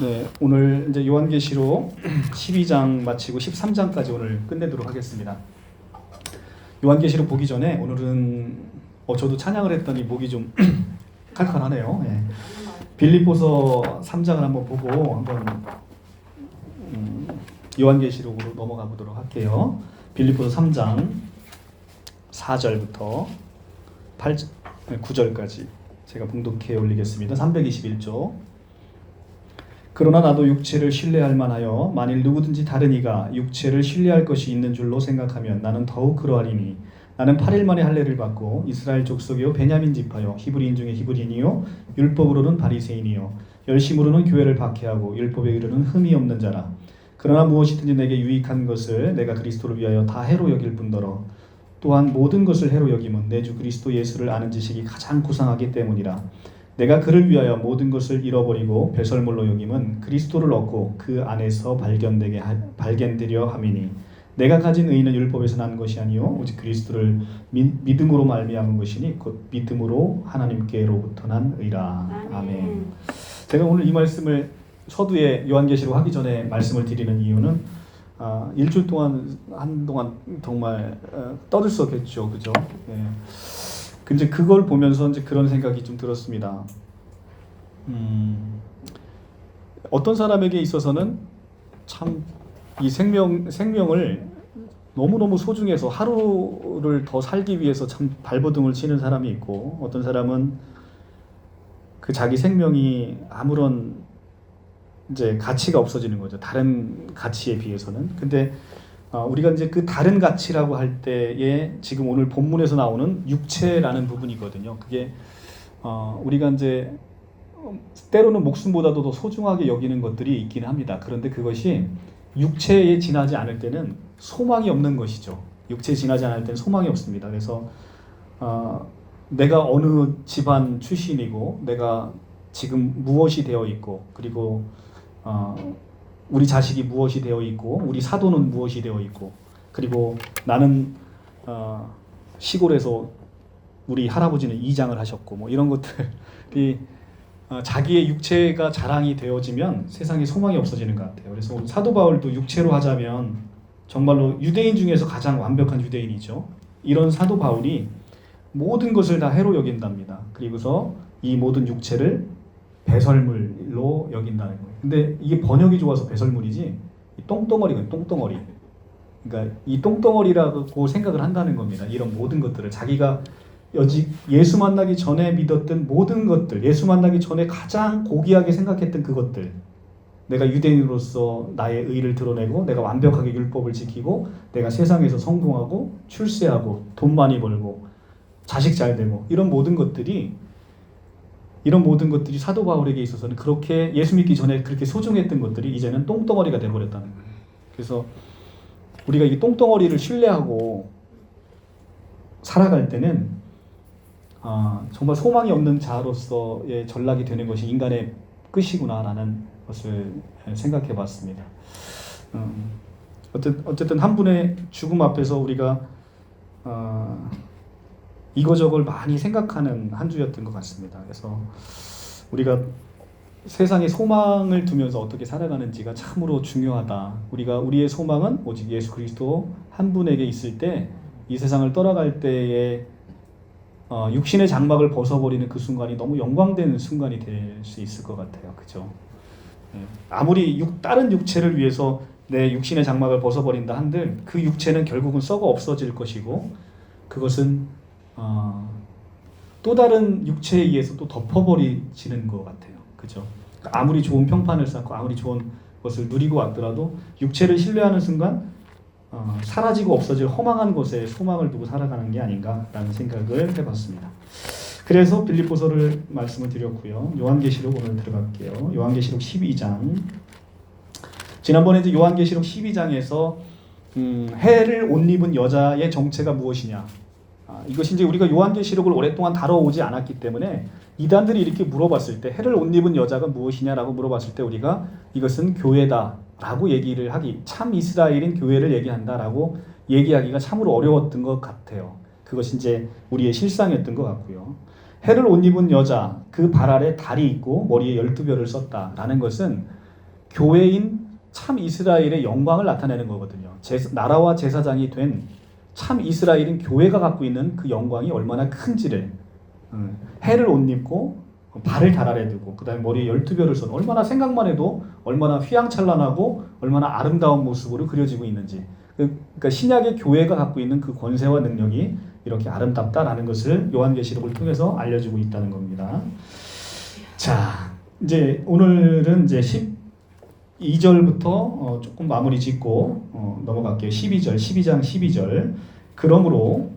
네, 오늘 이제 요한계시록 12장 마치고 13장까지 오늘 끝내도록 하겠습니다. 요한계시록 보기 전에 오늘은 저도 찬양을 했더니 목이 좀 칼칼하네요. 예. 빌립보서 3장을 한번 보고 한번 요한계시록으로 넘어가 보도록 할게요. 빌립보서 3장 4절부터 9절까지 제가 봉독해 올리겠습니다. 321조. 그러나 나도 육체를 신뢰할 만하여 만일 누구든지 다른 이가 육체를 신뢰할 것이 있는 줄로 생각하면 나는 더욱 그러하리니 나는 8일 만에 할례를 받고 이스라엘 족속이요 베냐민 지파요 히브리인 중에 히브리인이요 율법으로는 바리새인이요 열심으로는 교회를 박해하고 율법에 이르는 흠이 없는 자라. 그러나 무엇이든지 내게 유익한 것을 내가 그리스도를 위하여 다 해로 여길 뿐더러 또한 모든 것을 해로 여김은 내 주 그리스도 예수를 아는 지식이 가장 고상하기 때문이라. 내가 그를 위하여 모든 것을 잃어버리고 배설물로 여김은 그리스도를 얻고 그 안에서 발견되려 함이니 내가 가진 의는 율법에서 난 것이 아니요 오직 그리스도를 믿음으로 말미암은 것이니 곧 믿음으로 하나님께로부터 난 의라. 아멘. 제가 오늘 이 말씀을 서두에 요한계시록 하기 전에 말씀을 드리는 이유는 일주일 동안 한동안 정말 떠들썩했죠, 그죠? 예. 근데 그걸 보면서 이제 그런 생각이 좀 들었습니다. 어떤 사람에게 있어서는 참 이 생명을 너무너무 소중해서 하루를 더 살기 위해서 참 발버둥을 치는 사람이 있고, 어떤 사람은 그 자기 생명이 아무런 이제 가치가 없어지는 거죠. 다른 가치에 비해서는. 근데 우리가 이제 그 다른 가치라고 할 때에 지금 오늘 본문에서 나오는 육체라는 부분이거든요. 그게 우리가 이제 때로는 목숨보다도 더 소중하게 여기는 것들이 있기는 합니다. 그런데 그것이 육체에 지나지 않을 때는 소망이 없는 것이죠. 육체에 지나지 않을 때는 소망이 없습니다. 그래서 내가 어느 집안 출신이고 내가 지금 무엇이 되어 있고 그리고 우리 자식이 무엇이 되어 있고 우리 사도는 무엇이 되어 있고 그리고 나는 시골에서 우리 할아버지는 이장을 하셨고 뭐 이런 것들이 자기의 육체가 자랑이 되어지면 세상에 소망이 없어지는 것 같아요. 그래서 오늘 사도 바울도 육체로 하자면 정말로 유대인 중에서 가장 완벽한 유대인이죠. 이런 사도 바울이 모든 것을 다 해로 여긴답니다. 그리고서 이 모든 육체를 배설물로 여긴다는 거예요. 근데 이게 번역이 좋아서 배설물이지 똥덩어리가 똥덩어리. 그러니까 이 똥덩어리라고 생각을 한다는 겁니다. 이런 모든 것들을 자기가 여지 예수 만나기 전에 믿었던 모든 것들, 예수 만나기 전에 가장 고귀하게 생각했던 그것들, 내가 유대인으로서 나의 의를 드러내고 내가 완벽하게 율법을 지키고 내가 세상에서 성공하고 출세하고 돈 많이 벌고 자식 잘 되고 이런 모든 것들이 사도 바울에게 있어서는 그렇게 예수 믿기 전에 그렇게 소중했던 것들이 이제는 똥덩어리가 돼버렸다는 거예요. 그래서 우리가 이 똥덩어리를 신뢰하고 살아갈 때는 정말 소망이 없는 자로서의 전락이 되는 것이 인간의 끝이구나라는 것을 생각해 봤습니다. 어쨌든 한 분의 죽음 앞에서 우리가 이거저걸 많이 생각하는 한 주였던 것 같습니다. 그래서 우리가 세상에 소망을 두면서 어떻게 살아가는지가 참으로 중요하다. 우리의 소망은 오직 예수 그리스도 한 분에게 있을 때 이 세상을 떠나갈 때에 육신의 장막을 벗어버리는 그 순간이 너무 영광되는 순간이 될 수 있을 것 같아요. 그죠? 아무리 다른 육체를 위해서 내 육신의 장막을 벗어버린다 한들 그 육체는 결국은 썩어 없어질 것이고 그것은 또 다른 육체에 의해서 또 덮어버리지는 것 같아요. 그죠? 아무리 좋은 평판을 쌓고 아무리 좋은 것을 누리고 왔더라도 육체를 신뢰하는 순간 사라지고 없어질 허망한 것에 소망을 두고 살아가는 게 아닌가라는 생각을 해봤습니다. 그래서 빌립보서를 말씀을 드렸고요. 요한계시록 오늘 들어갈게요. 요한계시록 12장. 지난번에 이제 요한계시록 12장에서 해를 옷 입은 여자의 정체가 무엇이냐. 이것이 이제 우리가 요한계시록을 오랫동안 다뤄오지 않았기 때문에 이단들이 이렇게 물어봤을 때 해를 옷 입은 여자가 무엇이냐라고 물어봤을 때 우리가 이것은 교회다라고 얘기를 하기, 참 이스라엘인 교회를 얘기한다라고 얘기하기가 참으로 어려웠던 것 같아요. 그것이 이제 우리의 실상이었던 것 같고요. 해를 옷 입은 여자, 그 발 아래 달이 있고 머리에 12별을 썼다라는 것은 교회인 참 이스라엘의 영광을 나타내는 거거든요. 나라와 제사장이 된 참 이스라엘인 교회가 갖고 있는 그 영광이 얼마나 큰지를, 해를 옷 입고 발을 달아내 두고 그다음에 머리에 12별을 쏜, 얼마나 생각만 해도 얼마나 휘황찬란하고 얼마나 아름다운 모습으로 그려지고 있는지, 그러니까 신약의 교회가 갖고 있는 그 권세와 능력이 이렇게 아름답다라는 것을 요한계시록을 통해서 알려주고 있다는 겁니다. 자, 이제 오늘은 이제 12절부터 조금 마무리 짓고 넘어갈게요. 12장 12절. 그러므로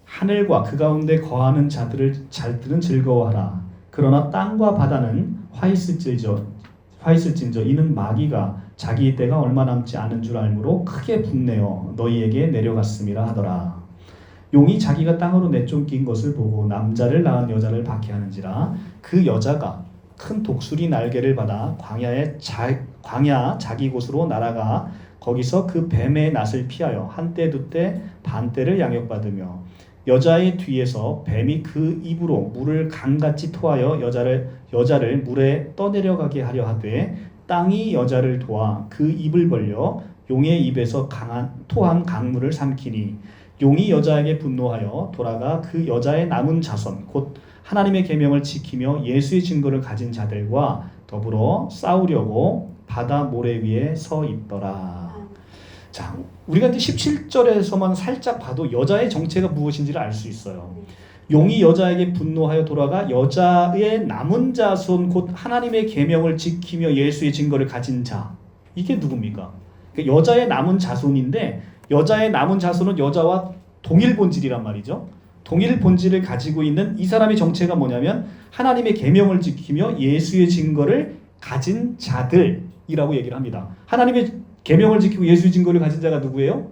하늘과 그 가운데 거하는 자들은 즐거워하라. 그러나 땅과 바다는 화있을진저 이는 마귀가 자기 때가 얼마 남지 않은 줄 알므로 크게 분내어 너희에게 내려갔음이라 하더라. 용이 자기가 땅으로 내쫓긴 것을 보고 남자를 낳은 여자를 박해하는지라. 그 여자가 큰 독수리 날개를 받아 광야 자기 곳으로 날아가 거기서 그 뱀의 낫을 피하여 한때 두때 반때를 양육받으며 여자의 뒤에서 뱀이 그 입으로 물을 강같이 토하여 여자를 물에 떠내려가게 하려 하되 땅이 여자를 도와 그 입을 벌려 용의 입에서 토한 강물을 삼키니 용이 여자에게 분노하여 돌아가 그 여자의 남은 자손 곧 하나님의 계명을 지키며 예수의 증거를 가진 자들과 더불어 싸우려고 바다 모래 위에 서 있더라. 자, 우리가 이제 17절에서만 살짝 봐도 여자의 정체가 무엇인지를 알 수 있어요. 용이 여자에게 분노하여 돌아가 여자의 남은 자손 곧 하나님의 계명을 지키며 예수의 증거를 가진 자, 이게 누굽니까? 그러니까 여자의 남은 자손인데 여자의 남은 자손은 여자와 동일 본질이란 말이죠. 동일 본질을 가지고 있는 이 사람의 정체가 뭐냐면 하나님의 계명을 지키며 예수의 증거를 가진 자들이라고 얘기를 합니다. 하나님의 계명을 지키고 예수의 증거를 가진 자가 누구예요?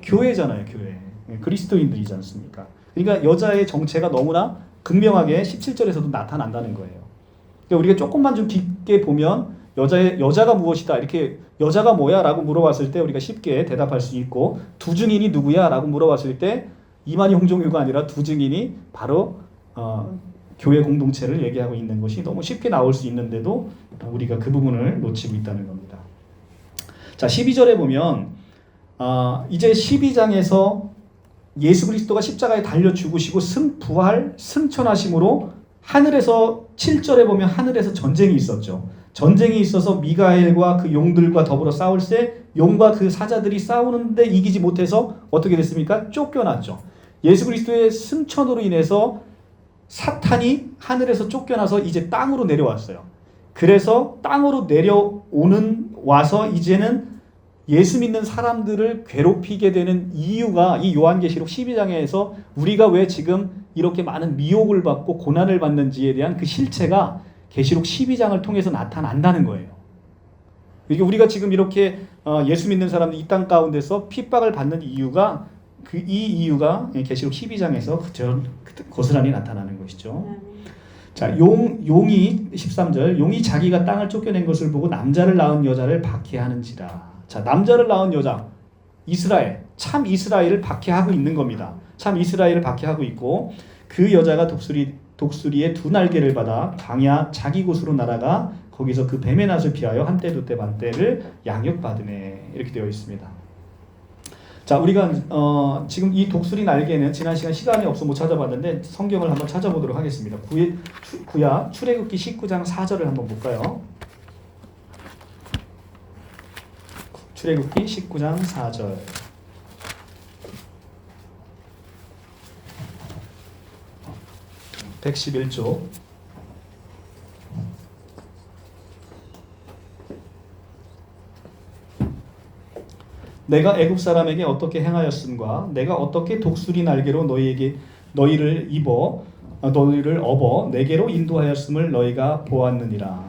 교회잖아요. 교회. 그리스도인들이지 않습니까? 그러니까 여자의 정체가 너무나 극명하게 17절에서도 나타난다는 거예요. 그러니까 우리가 조금만 좀 깊게 보면 여자가 무엇이다, 이렇게 여자가 뭐야? 라고 물어봤을 때 우리가 쉽게 대답할 수 있고, 두 증인이 누구야? 라고 물어봤을 때 이만희 홍종유가 아니라 두 증인이 바로 교회 공동체를 얘기하고 있는 것이 너무 쉽게 나올 수 있는데도 우리가 그 부분을 놓치고 있다는 겁니다. 자, 12절에 보면 이제 12장에서 예수 그리스도가 십자가에 달려 죽으시고 부활, 승천하심으로 하늘에서 7절에 보면 하늘에서 전쟁이 있었죠. 전쟁이 있어서 미가엘과 그 용들과 더불어 싸울 때 용과 그 사자들이 싸우는데 이기지 못해서 어떻게 됐습니까? 쫓겨났죠. 예수 그리스도의 승천으로 인해서 사탄이 하늘에서 쫓겨나서 이제 땅으로 내려왔어요. 그래서 땅으로 와서 이제는 예수 믿는 사람들을 괴롭히게 되는 이유가 이 요한계시록 12장에서 우리가 왜 지금 이렇게 많은 미혹을 받고 고난을 받는지에 대한 그 실체가 계시록 12장을 통해서 나타난다는 거예요. 이게 우리가 지금 이렇게 예수 믿는 사람들 이 땅 가운데서 핍박을 받는 이유가 이 이유가 계시록 12장에서 고스란히 나타나는 것이죠. 자, 용이 13절 용이 자기가 땅을 쫓겨낸 것을 보고 남자를 낳은 여자를 박해하는지라. 자, 남자를 낳은 여자 이스라엘, 참 이스라엘을 박해하고 있는 겁니다. 참 이스라엘을 박해하고 있고 그 여자가 독수리의 두 날개를 받아 광야 자기 곳으로 날아가 거기서 그 뱀의 낫을 피하여 한때 두때 반때를 양육받으네, 이렇게 되어 있습니다. 자, 우리가 지금 이 독수리 날개는 지난 시간 시간이 없어 못 찾아봤는데 성경을 한번 찾아보도록 하겠습니다. 구약 출애굽기 19장 4절을 한번 볼까요? 출애굽기 19장 4절. (111조) 내가 애굽 사람에게 어떻게 행하였음과 내가 어떻게 독수리 날개로 너희를 업어 내게로 인도하였음을 너희가 보았느니라.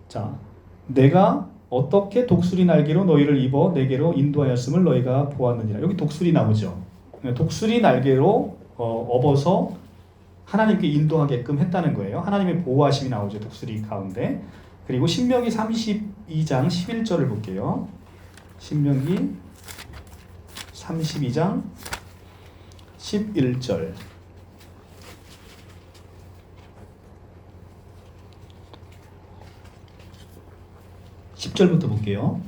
자, 내가 어떻게 독수리 날개로 너희를 입어 내게로 인도하였음을 너희가 보았느니라. 여기 독수리 나오죠. 독수리 날개로 업어서 하나님께 인도하게끔 했다는 거예요. 하나님의 보호하심이 나오죠. 독수리 가운데. 그리고 신명기 32장 11절을 볼게요. 신명기 32장 11절. 10절부터 볼게요.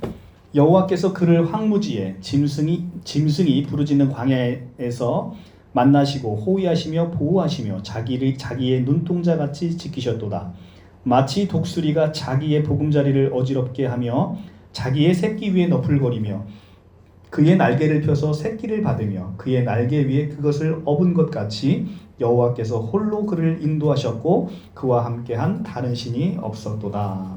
여호와께서 그를 황무지에 짐승이 부르짖는 광야에서 만나시고 호위하시며 보호하시며 자기의 눈동자같이 지키셨도다. 마치 독수리가 자기의 보금자리를 어지럽게 하며 자기의 새끼 위에 너풀거리며 그의 날개를 펴서 새끼를 받으며 그의 날개 위에 그것을 업은 것 같이 여호와께서 홀로 그를 인도하셨고 그와 함께한 다른 신이 없었도다.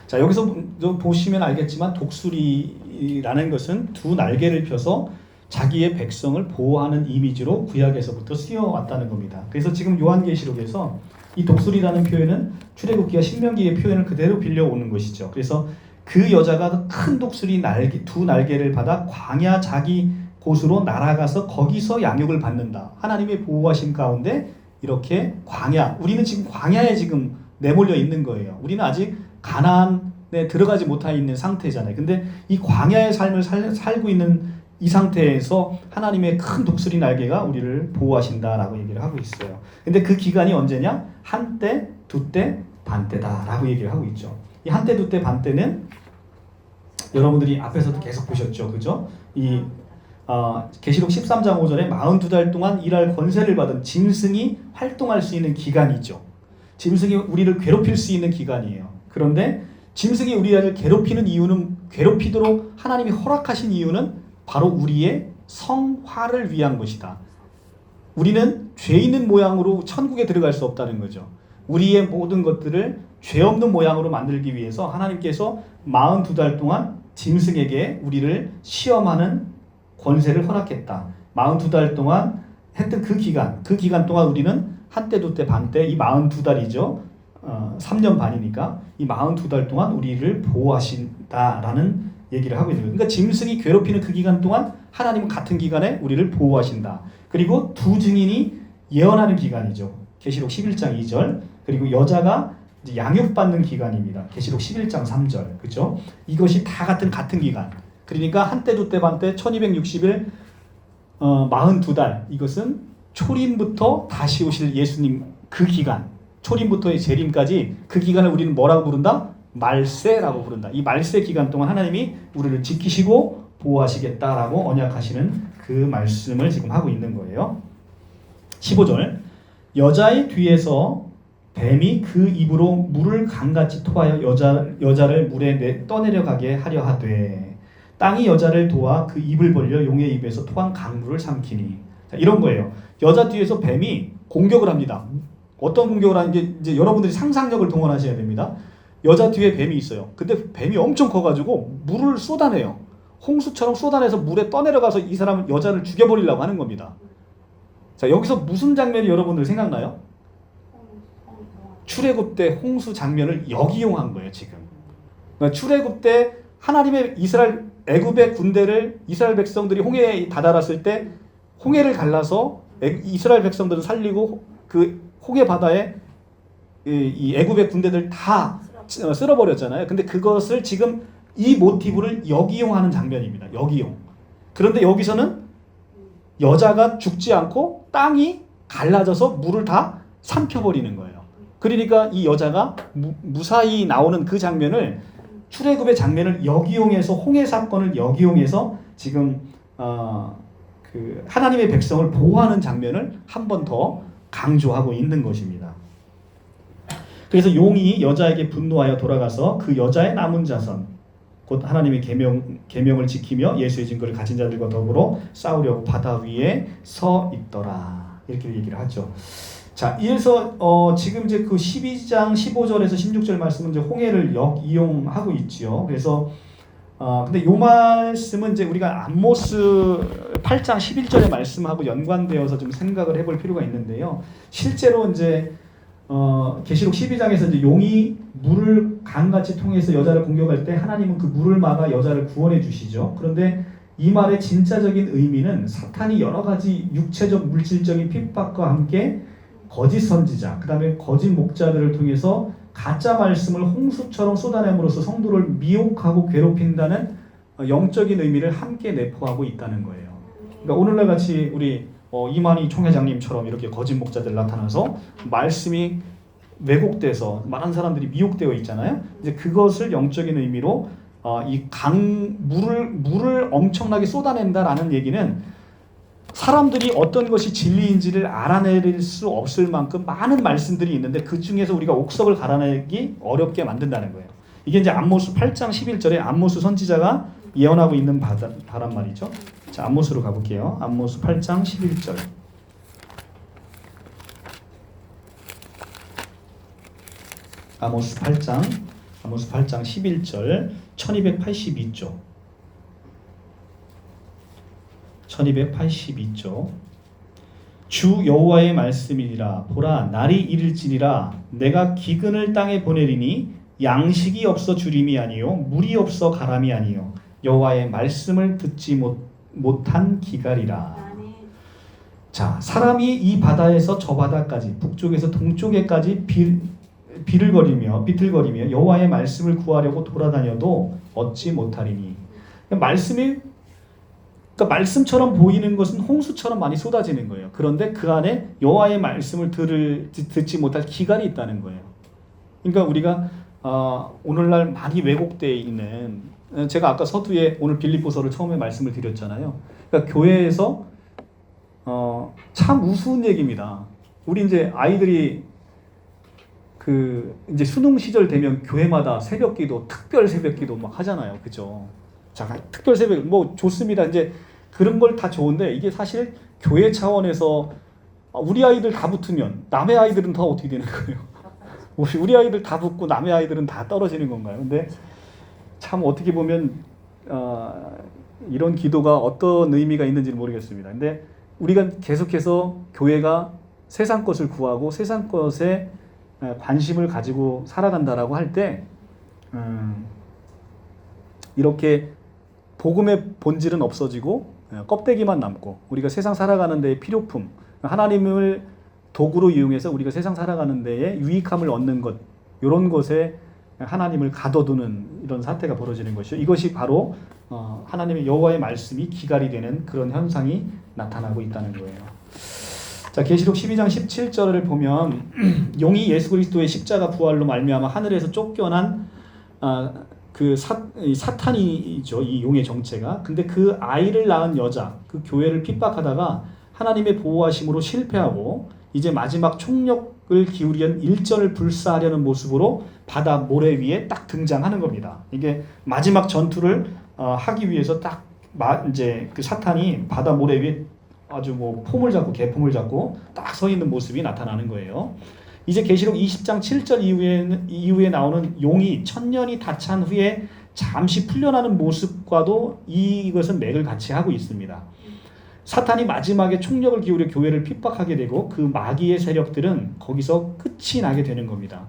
자, 여기서 보시면 알겠지만 독수리라는 것은 두 날개를 펴서 자기의 백성을 보호하는 이미지로 구약에서부터 쓰여왔다는 겁니다. 그래서 지금 요한계시록에서 이 독수리라는 표현은 출애굽기와 신명기의 표현을 그대로 빌려오는 것이죠. 그래서 그 여자가 큰 독수리 두 날개를 받아 광야 자기 곳으로 날아가서 거기서 양육을 받는다. 하나님의 보호하심 가운데 이렇게 광야, 우리는 지금 광야에 지금 내몰려 있는 거예요. 우리는 아직 가나안에 들어가지 못해 있는 상태잖아요. 근데 이 광야의 삶을 살고 있는 이 상태에서 하나님의 큰 독수리 날개가 우리를 보호하신다라고 얘기를 하고 있어요. 근데 그 기간이 언제냐? 한때, 두때, 반때다라고 얘기를 하고 있죠. 이 한때, 두때, 반때는 여러분들이 앞에서도 계속 보셨죠, 그죠? 이 계시록 13장 5절에 42달 동안 일할 권세를 받은 짐승이 활동할 수 있는 기간이죠. 짐승이 우리를 괴롭힐 수 있는 기간이에요. 그런데 짐승이 우리를 괴롭히는 이유는, 괴롭히도록 하나님이 허락하신 이유는 바로 우리의 성화를 위한 것이다. 우리는 죄 있는 모양으로 천국에 들어갈 수 없다는 거죠. 우리의 모든 것들을 죄 없는 모양으로 만들기 위해서 하나님께서 42달 동안 짐승에게 우리를 시험하는 권세를 허락했다. 42달 동안 했던 그 기간 동안 우리는 한때, 두때, 반때, 이 42달이죠. 3년 반이니까 이 42달 동안 우리를 보호하신다라는 얘기를 하고 있는 거예요. 그러니까 짐승이 괴롭히는 그 기간 동안 하나님은 같은 기간에 우리를 보호하신다. 그리고 두 증인이 예언하는 기간이죠. 계시록 11장 2절. 그리고 여자가 이제 양육받는 기간입니다. 계시록 11장 3절. 그렇죠? 이것이 다 같은 기간. 그러니까 한때, 두때, 반때, 1260일, 42달. 이것은 초림부터 다시 오실 예수님 그 기간, 초림부터의 재림까지 그 기간을 우리는 뭐라고 부른다? 말세라고 부른다. 이 말세 기간 동안 하나님이 우리를 지키시고 보호하시겠다라고 언약하시는 그 말씀을 지금 하고 있는 거예요. 15절. 여자의 뒤에서 뱀이 그 입으로 물을 강같이 토하여 여자를 물에 떠내려가게 하려 하되 땅이 여자를 도와 그 입을 벌려 용의 입에서 토한 강물을 삼키니. 자, 이런 거예요. 여자 뒤에서 뱀이 공격을 합니다. 어떤 공격을 하는지 이제 여러분들이 상상력을 동원하셔야 됩니다. 여자 뒤에 뱀이 있어요. 근데 뱀이 엄청 커가지고 물을 쏟아내요. 홍수처럼 쏟아내서 물에 떠내려가서 이 사람은 여자를 죽여버리려고 하는 겁니다. 자, 여기서 무슨 장면이 여러분들 생각나요? 출애굽 때 홍수 장면을 역이용한 거예요, 지금. 그러니까 출애굽 때 하나님의 애굽의 군대를 이스라엘 백성들이 홍해에 다다랐을 때 홍해를 갈라서 이스라엘 백성들을 살리고 그 홍해 바다에 이 애굽의 군대들 다 쓸어버렸잖아요. 근데 그것을 지금 이 모티브를 역이용하는 장면입니다. 역이용. 그런데 여기서는 여자가 죽지 않고 땅이 갈라져서 물을 다 삼켜버리는 거예요. 그러니까 이 여자가 무사히 나오는 그 장면을, 출애굽의 장면을 역이용해서, 홍해 사건을 역이용해서 지금 그 하나님의 백성을 보호하는 장면을 한 번 더 강조하고 있는 것입니다. 그래서 용이 여자에게 분노하여 돌아가서 그 여자의 남은 자손, 곧 하나님의 계명을 지키며 예수의 증거를 가진 자들과 더불어 싸우려고 바다 위에 서 있더라. 이렇게 얘기를 하죠. 자, 이어서 지금 이제 그 12장 15절에서 16절 말씀은 이제 홍해를 역이용하고 있지요. 그래서 근데 이 말씀은 이제 우리가 암모스 8장 11절의 말씀하고 연관되어서 좀 생각을 해볼 필요가 있는데요. 실제로 이제 계시록 12장에서 이제 용이 물을 강같이 통해서 여자를 공격할 때 하나님은 그 물을 막아 여자를 구원해 주시죠. 그런데 이 말의 진짜적인 의미는 사탄이 여러 가지 육체적 물질적인 핍박과 함께 거짓 선지자, 그 다음에 거짓 목자들을 통해서 가짜 말씀을 홍수처럼 쏟아냄으로써 성도를 미혹하고 괴롭힌다는 영적인 의미를 함께 내포하고 있다는 거예요. 그러니까 오늘날 같이 우리 이만희 총회장님처럼 이렇게 거짓 목자들 나타나서 말씀이 왜곡돼서 많은 사람들이 미혹되어 있잖아요. 이제 그것을 영적인 의미로 이 강 물을 엄청나게 쏟아낸다라는 얘기는 사람들이 어떤 것이 진리인지를 알아낼 수 없을 만큼 많은 말씀들이 있는데 그 중에서 우리가 옥석을 갈아내기 어렵게 만든다는 거예요. 이게 이제 암모스 8장 11절에 암모스 선지자가 예언하고 있는 바란 말이죠. 자, 암모스로 가볼게요. 암모스 8장 11절. 아모스 8장 11절 1282조 1282조 주 여호와의 말씀이니라 보라 날이 이를지니라 내가 기근을 땅에 보내리니 양식이 없어 주림이 아니요 물이 없어 가람이 아니요 여호와의 말씀을 듣지 못한 기갈이라. 자, 사람이 이 바다에서 저 바다까지 북쪽에서 동쪽에까지 비틀거리며 여호와의 말씀을 구하려고 돌아다녀도 얻지 못하리니. 그러니까 말씀처럼 보이는 것은 홍수처럼 많이 쏟아지는 거예요. 그런데 그 안에 여호와의 말씀을 듣지 못할 기갈이 있다는 거예요. 그러니까 우리가 오늘날 많이 왜곡되어 있는, 제가 아까 서두에 오늘 빌립보서를 처음에 말씀을 드렸잖아요. 그러니까 교회에서 참 우스운 얘기입니다. 우리 이제 아이들이 이제 수능 시절 되면 교회마다 새벽기도, 특별 새벽기도 막 하잖아요, 그죠? 자, 특별 새벽 뭐 좋습니다. 이제 그런 걸 다 좋은데 이게 사실 교회 차원에서 우리 아이들 다 붙으면 남의 아이들은 더 어떻게 되는 거예요? 우리 아이들 다 붙고 남의 아이들은 다 떨어지는 건가요? 근데 참 어떻게 보면 이런 기도가 어떤 의미가 있는지는 모르겠습니다. 근데 우리가 계속해서 교회가 세상 것을 구하고 세상 것에 관심을 가지고 살아간다라고 할 때 이렇게 복음의 본질은 없어지고 껍데기만 남고 우리가 세상 살아가는 데의 필요품, 하나님을 도구로 이용해서 우리가 세상 살아가는 데에 유익함을 얻는 것, 이런 것에 하나님을 가둬두는 이런 사태가 벌어지는 것이죠. 이것이 바로 하나님의 여호와의 말씀이 기갈이 되는 그런 현상이 나타나고 있다는 거예요. 자, 계시록 12장 17절을 보면 용이 예수 그리스도의 십자가 부활로 말미암아 하늘에서 쫓겨난 사탄이죠. 이 용의 정체가. 근데 그 아이를 낳은 여자, 그 교회를 핍박하다가 하나님의 보호하심으로 실패하고 이제 마지막 총력을 기울인 일전을 불사하려는 모습으로 바다 모래 위에 딱 등장하는 겁니다. 이게 마지막 전투를 하기 위해서 딱 이제 그 사탄이 바다 모래 위에 아주 뭐 개폼을 잡고 딱 서 있는 모습이 나타나는 거예요. 이제 계시록 20장 7절 이후에 나오는 용이 1000년이 다 찬 후에 잠시 풀려나는 모습과도 이것은 맥을 같이 하고 있습니다. 사탄이 마지막에 총력을 기울여 교회를 핍박하게 되고 그 마귀의 세력들은 거기서 끝이 나게 되는 겁니다.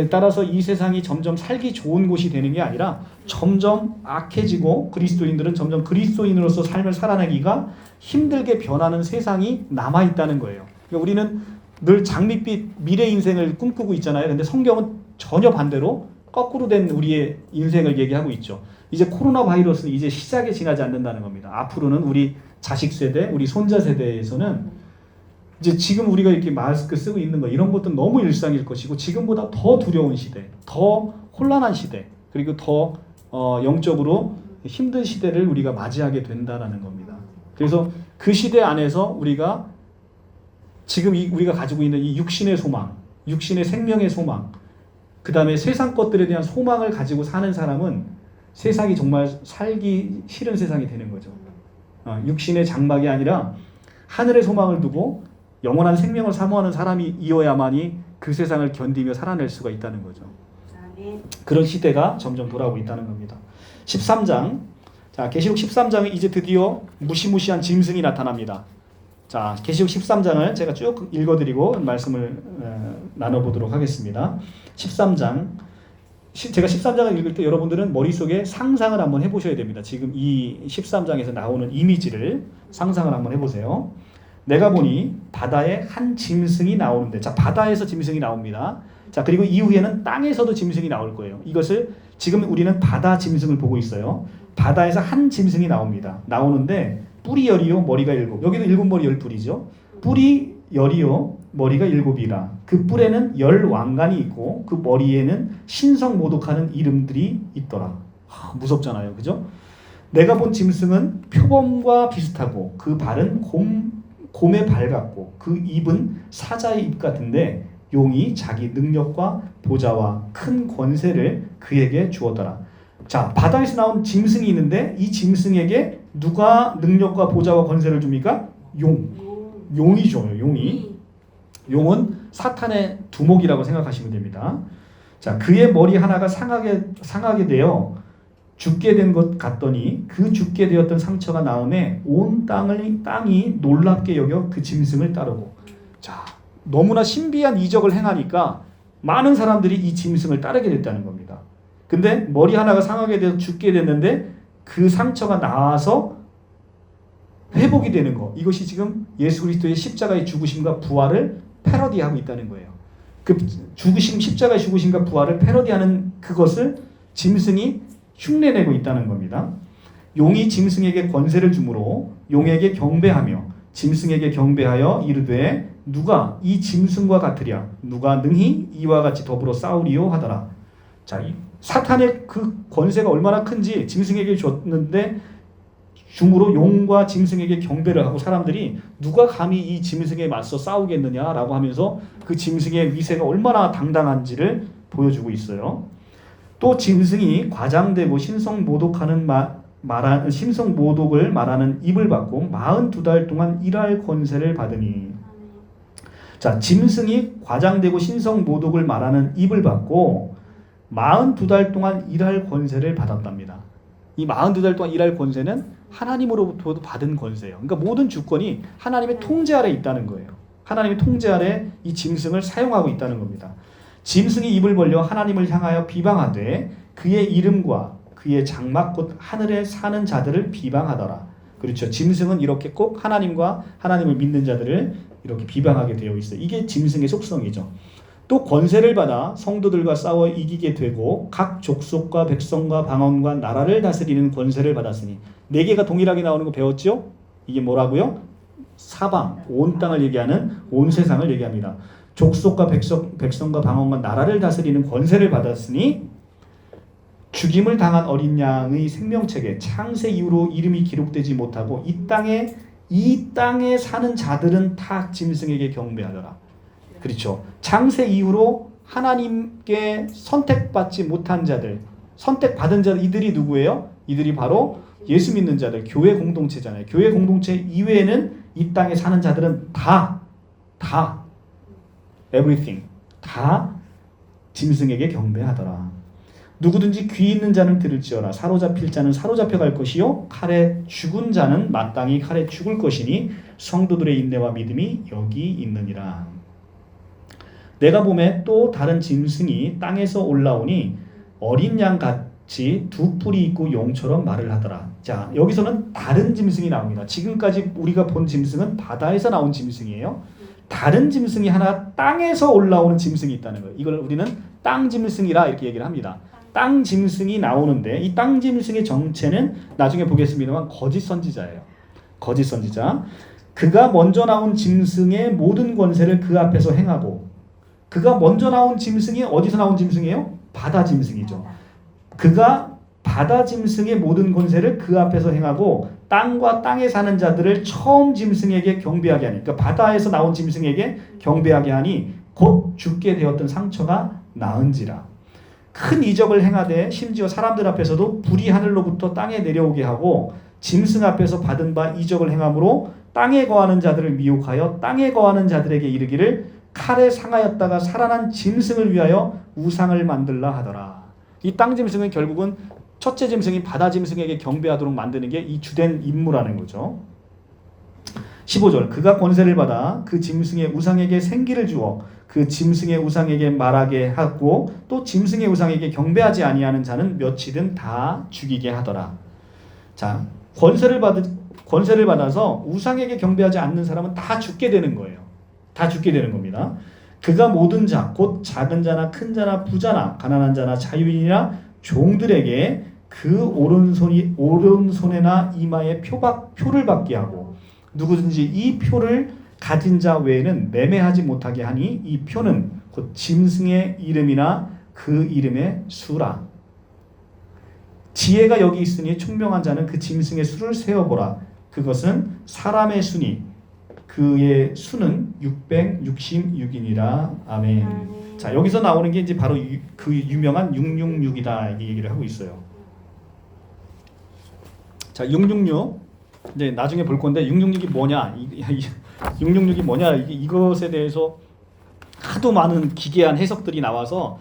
따라서 이 세상이 점점 살기 좋은 곳이 되는 게 아니라 점점 악해지고 그리스도인들은 점점 그리스도인으로서 삶을 살아내기가 힘들게 변하는 세상이 남아있다는 거예요. 그러니까 우리는 늘 장밋빛 미래 인생을 꿈꾸고 있잖아요. 근데 성경은 전혀 반대로 거꾸로 된 우리의 인생을 얘기하고 있죠. 이제 코로나 바이러스는 이제 시작에 지나지 않는다는 겁니다. 앞으로는 우리 자식 세대, 우리 손자 세대에서는 이제 지금 우리가 이렇게 마스크 쓰고 있는 거 이런 것도 너무 일상일 것이고 지금보다 더 두려운 시대, 더 혼란한 시대, 그리고 더 영적으로 힘든 시대를 우리가 맞이하게 된다라는 겁니다. 그래서 그 시대 안에서 우리가 지금 우리가 가지고 있는 이 육신의 소망, 육신의 생명의 소망, 그 다음에 세상 것들에 대한 소망을 가지고 사는 사람은 세상이 정말 살기 싫은 세상이 되는 거죠. 육신의 장막이 아니라 하늘의 소망을 두고 영원한 생명을 사모하는 사람이 이어야만이 그 세상을 견디며 살아낼 수가 있다는 거죠. 그런 시대가 점점 돌아오고 있다는 겁니다. 13장, 자, 계시록 13장은 이제 드디어 무시무시한 짐승이 나타납니다. 자, 계시록 13장을 제가 쭉 읽어드리고 말씀을 나눠보도록 하겠습니다. 13장, 제가 13장을 읽을 때 여러분들은 머릿속에 상상을 한번 해보셔야 됩니다. 지금 이 13장에서 나오는 이미지를 상상을 한번 해보세요. 내가 보니 바다에 한 짐승이 나오는데, 자, 바다에서 짐승이 나옵니다. 자, 그리고 이후에는 땅에서도 짐승이 나올 거예요. 이것을 지금 우리는 바다 짐승을 보고 있어요. 바다에서 한 짐승이 나오는데 뿔이 열이요 머리가 일곱. 여기도 일곱 머리 열 뿔이죠. 뿔이 열이요 머리가 7이라 그 뿔에는 10왕관이 있고 그 머리에는 신성모독하는 이름들이 있더라. 무섭잖아요, 그죠? 내가 본 짐승은 표범과 비슷하고 그 발은 곰의 발 같고 그 입은 사자의 입 같은데 용이 자기 능력과 보좌와 큰 권세를 그에게 주었더라. 자, 바다에서 나온 짐승이 있는데 이 짐승에게 누가 능력과 보좌와 권세를 줍니까? 용이 줘요. 용은 사탄의 두목이라고 생각하시면 됩니다. 자, 그의 머리 하나가 상하게 되어 죽게 된 것 같더니 그 죽게 되었던 상처가 나음에 온 땅이 놀랍게 여겨 그 짐승을 따르고. 자, 너무나 신비한 이적을 행하니까 많은 사람들이 이 짐승을 따르게 됐다는 겁니다. 근데 머리 하나가 상하게 돼서 죽게 됐는데 그 상처가 나와서 회복이 되는 거, 이것이 지금 예수 그리스도의 십자가의 죽으심과 부활을 패러디하고 있다는 거예요. 그 십자가의 죽으심과 부활을 패러디하는 그것을 짐승이 흉내내고 있다는 겁니다. 용이 짐승에게 권세를 주므로 용에게 경배하며 짐승에게 경배하여 이르되 누가 이 짐승과 같으랴 누가 능히 이와 같이 더불어 싸우리요 하더라. 자, 사탄의 그 권세가 얼마나 큰지 짐승에게 줬는데 중으로 용과 짐승에게 경배를 하고 사람들이 누가 감히 이 짐승에 맞서 싸우겠느냐라고 하면서 그 짐승의 위세가 얼마나 당당한지를 보여주고 있어요. 또 짐승이 과장되고 신성모독을 말하는 입을 받고 42달 동안 일할 권세를 받으니. 자, 짐승이 과장되고 신성모독을 말하는 입을 받고 42달 동안 일할 권세를 받았답니다. 이 42달 동안 일할 권세는 하나님으로부터 받은 권세예요. 그러니까 모든 주권이 하나님의 통제 아래 있다는 거예요. 하나님의 통제 아래 이 짐승을 사용하고 있다는 겁니다. 짐승이 입을 벌려 하나님을 향하여 비방하되 그의 이름과 그의 장막 곧 하늘에 사는 자들을 비방하더라. 그렇죠. 짐승은 이렇게 꼭 하나님과 하나님을 믿는 자들을 이렇게 비방하게 되어 있어요. 이게 짐승의 속성이죠. 또 권세를 받아 성도들과 싸워 이기게 되고 각 족속과 백성과 방언과 나라를 다스리는 권세를 받았으니 4개가 동일하게 나오는 거 배웠죠? 이게 뭐라고요? 사방, 온 땅을 얘기하는 온 세상을 얘기합니다. 족속과 백성과 방언과 나라를 다스리는 권세를 받았으니 죽임을 당한 어린 양의 생명책에 창세 이후로 이름이 기록되지 못하고 이 땅에 사는 자들은 다 짐승에게 경배하더라. 그렇죠. 창세 이후로 하나님께 선택받지 못한 자들, 선택받은 자들, 이들이 누구예요? 이들이 바로 예수 믿는 자들, 교회 공동체잖아요. 교회 공동체 이외에는 이 땅에 사는 자들은 다 everything 다 짐승에게 경배하더라. 누구든지 귀 있는 자는 들을지어라. 사로잡힐 자는 사로잡혀 갈 것이요 칼에 죽은 자는 마땅히 칼에 죽을 것이니 성도들의 인내와 믿음이 여기 있느니라. 내가 보매 또 다른 짐승이 땅에서 올라오니 어린 양 같이 2뿔이 있고 용처럼 말을 하더라. 자, 여기서는 다른 짐승이 나옵니다. 지금까지 우리가 본 짐승은 바다에서 나온 짐승이에요. 다른 짐승이 하나 땅에서 올라오는 짐승이 있다는 거예요. 이걸 우리는 땅 짐승이라 이렇게 얘기를 합니다. 땅 짐승이 나오는데 이 땅 짐승의 정체는 나중에 보겠습니다만 거짓 선지자예요. 거짓 선지자. 그가 먼저 나온 짐승의 모든 권세를 그 앞에서 행하고, 그가 먼저 나온 짐승이 어디서 나온 짐승이에요? 바다 짐승이죠. 그가 바다 짐승의 모든 권세를 그 앞에서 행하고 땅과 땅에 사는 자들을 처음 짐승에게 경배하게 하니, 그러니까 바다에서 나온 짐승에게 경배하게 하니 곧 죽게 되었던 상처가 나은지라. 큰 이적을 행하되 심지어 사람들 앞에서도 불이 하늘로부터 땅에 내려오게 하고 짐승 앞에서 받은 바 이적을 행함으로 땅에 거하는 자들을 미혹하여 땅에 거하는 자들에게 이르기를 칼에 상하였다가 살아난 짐승을 위하여 우상을 만들라 하더라. 이 땅 짐승은 결국은 첫째 짐승인 바다 짐승에게 경배하도록 만드는 게 이 주된 임무라는 거죠. 15절. 그가 권세를 받아 그 짐승의 우상에게 생기를 주어 그 짐승의 우상에게 말하게 하고 또 짐승의 우상에게 경배하지 아니하는 자는 몇이든 다 죽이게 하더라. 자, 권세를 받아서 우상에게 경배하지 않는 사람은 다 죽게 되는 거예요. 다 죽게 되는 겁니다. 그가 모든 자, 곧 작은 자나 큰 자나 부자나 가난한 자나 자유인이나 종들에게 그 오른손에나 이마에 표를 받게 하고 누구든지 이 표를 가진 자 외에는 매매하지 못하게 하니 이 표는 곧 짐승의 이름이나 그 이름의 수라. 지혜가 여기 있으니 총명한 자는 그 짐승의 수를 세어보라. 그것은 사람의 수니 그의 수는 666이니라. 아멘. 자, 여기서 나오는 게 이제 바로 그 유명한 666이다 이 얘기를 하고 있어요. 자, 666 이제 나중에 볼 건데 666이 뭐냐? 666이 뭐냐? 이것에 대해서 하도 많은 기괴한 해석들이 나와서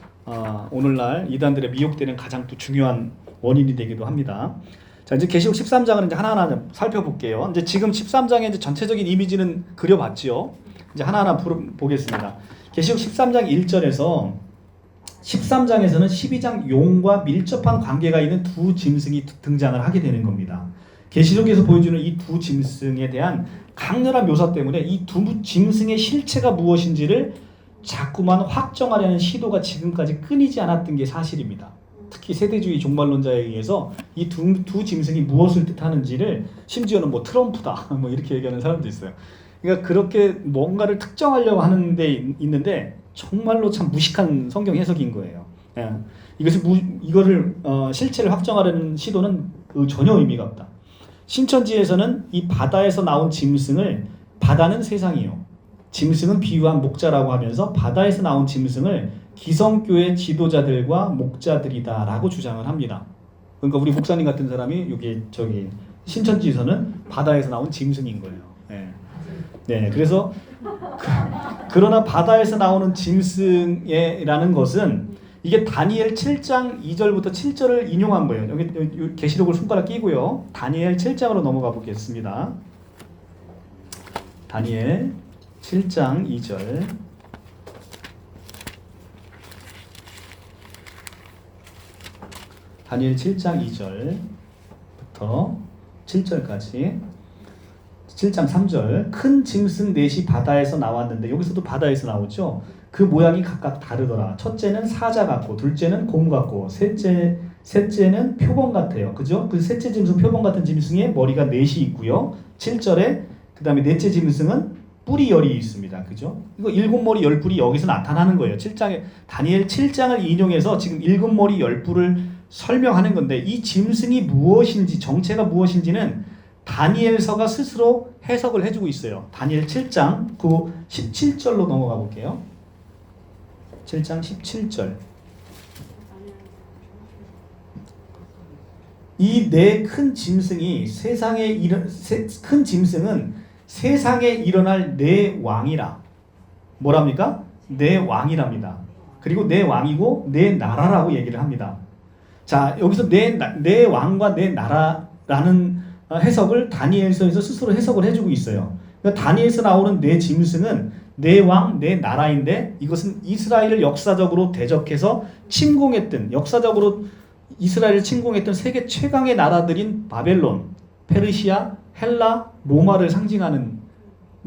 오늘날 이단들의 미혹되는 가장 또 중요한 원인이 되기도 합니다. 자, 이제 계시록 13장을 이제 하나하나 살펴볼게요. 이제 지금 13장의 이제 전체적인 이미지는 그려봤죠. 이제 하나하나 보겠습니다. 계시록 13장 1절에서 13장에서는 12장 용과 밀접한 관계가 있는 두 짐승이 등장을 하게 되는 겁니다. 계시록에서 보여주는 이 두 짐승에 대한 강렬한 묘사 때문에 이 두 짐승의 실체가 무엇인지를 자꾸만 확정하려는 시도가 지금까지 끊이지 않았던 게 사실입니다. 특히 세대주의 종말론자에 의해서 이 두 짐승이 무엇을 뜻하는지를 심지어는 뭐 트럼프다 뭐 이렇게 얘기하는 사람도 있어요. 그러니까 그렇게 뭔가를 특정하려고 하는 데 있는데 정말로 참 무식한 성경 해석인 거예요. 예. 이거를 실체를 확정하려는 시도는 전혀 의미가 없다. 신천지에서는 이 바다에서 나온 짐승을 바다는 세상이요, 짐승은 비유한 목자라고 하면서 바다에서 나온 짐승을 기성교회 지도자들과 목자들이다라고 주장을 합니다. 그러니까 우리 목사님 같은 사람이 저기 신천지에서는 바다에서 나온 짐승인 거예요. 네, 그래서 그러나 바다에서 나오는 짐승이라는 것은 이게 다니엘 7장 2절부터 7절을 인용한 거예요. 여기 계시록을 손가락 끼고요. 다니엘 7장으로 넘어가 보겠습니다. 다니엘 7장 2절. 다니엘 7장 2절부터 7절까지. 7장 3절. 큰 짐승 넷이 바다에서 나왔는데, 여기서도 바다에서 나오죠. 그 모양이 각각 다르더라. 첫째는 사자 같고, 둘째는 곰 같고, 셋째는 표범 같아요. 그죠? 그 셋째 짐승 표범 같은 짐승에 머리가 넷이 있고요. 7절에 그 다음에 넷째 짐승은 뿔이 10이 있습니다. 그죠? 이거 7머리 10뿔이 여기서 나타나는 거예요. 7장에 다니엘 7장을 인용해서 지금 7머리 10뿔을 설명하는 건데, 이 짐승이 무엇인지, 정체가 무엇인지는 다니엘서가 스스로 해석을 해주고 있어요. 다니엘 7장 그 17절로 넘어가 볼게요. 7장 17절. 이 네 큰 짐승이 큰 짐승은 세상에 일어날 네 왕이라. 뭐랍니까? 네 왕이랍니다. 그리고 네 왕이고 네 나라라고 얘기를 합니다. 자, 여기서 네 왕과 네 나라라는 해석을 다니엘서에서 스스로 해석을 해주고 있어요. 그러니까 다니엘서 나오는 네 짐승은 네 왕, 네 나라인데, 이것은 이스라엘을 역사적으로 대적해서 침공했던, 역사적으로 이스라엘을 침공했던 세계 최강의 나라들인 바벨론, 페르시아, 헬라, 로마를 상징하는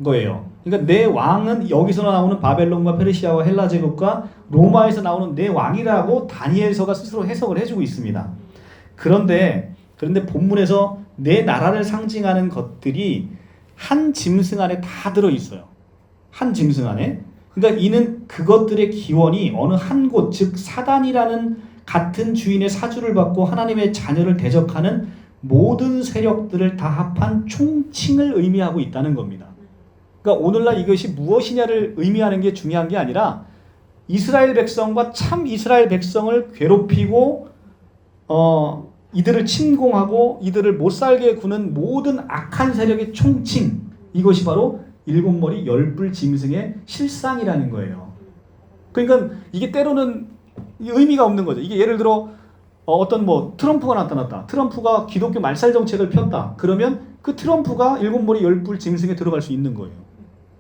거예요. 그러니까 네 왕은 여기서 나오는 바벨론과 페르시아와 헬라 제국과 로마에서 나오는 네 왕이라고 다니엘서가 스스로 해석을 해주고 있습니다. 그런데 본문에서 네 나라를 상징하는 것들이 한 짐승 안에 다 들어있어요. 한 짐승 안에. 그러니까 이는 그것들의 기원이 어느 한 곳, 즉 사단이라는 같은 주인의 사주를 받고 하나님의 자녀를 대적하는 모든 세력들을 다 합한 총칭을 의미하고 있다는 겁니다. 그러니까 오늘날 이것이 무엇이냐를 의미하는 게 중요한 게 아니라, 이스라엘 백성과 참 이스라엘 백성을 괴롭히고 이들을 침공하고 이들을 못살게 구는 모든 악한 세력의 총칭, 이것이 바로 7머리 10뿔 짐승의 실상이라는 거예요. 그러니까 이게 때로는 의미가 없는 거죠. 이게 예를 들어 어떤 트럼프가 나타났다. 트럼프가 기독교 말살 정책을 폈다. 그러면 그 트럼프가 7머리 10뿔 짐승에 들어갈 수 있는 거예요.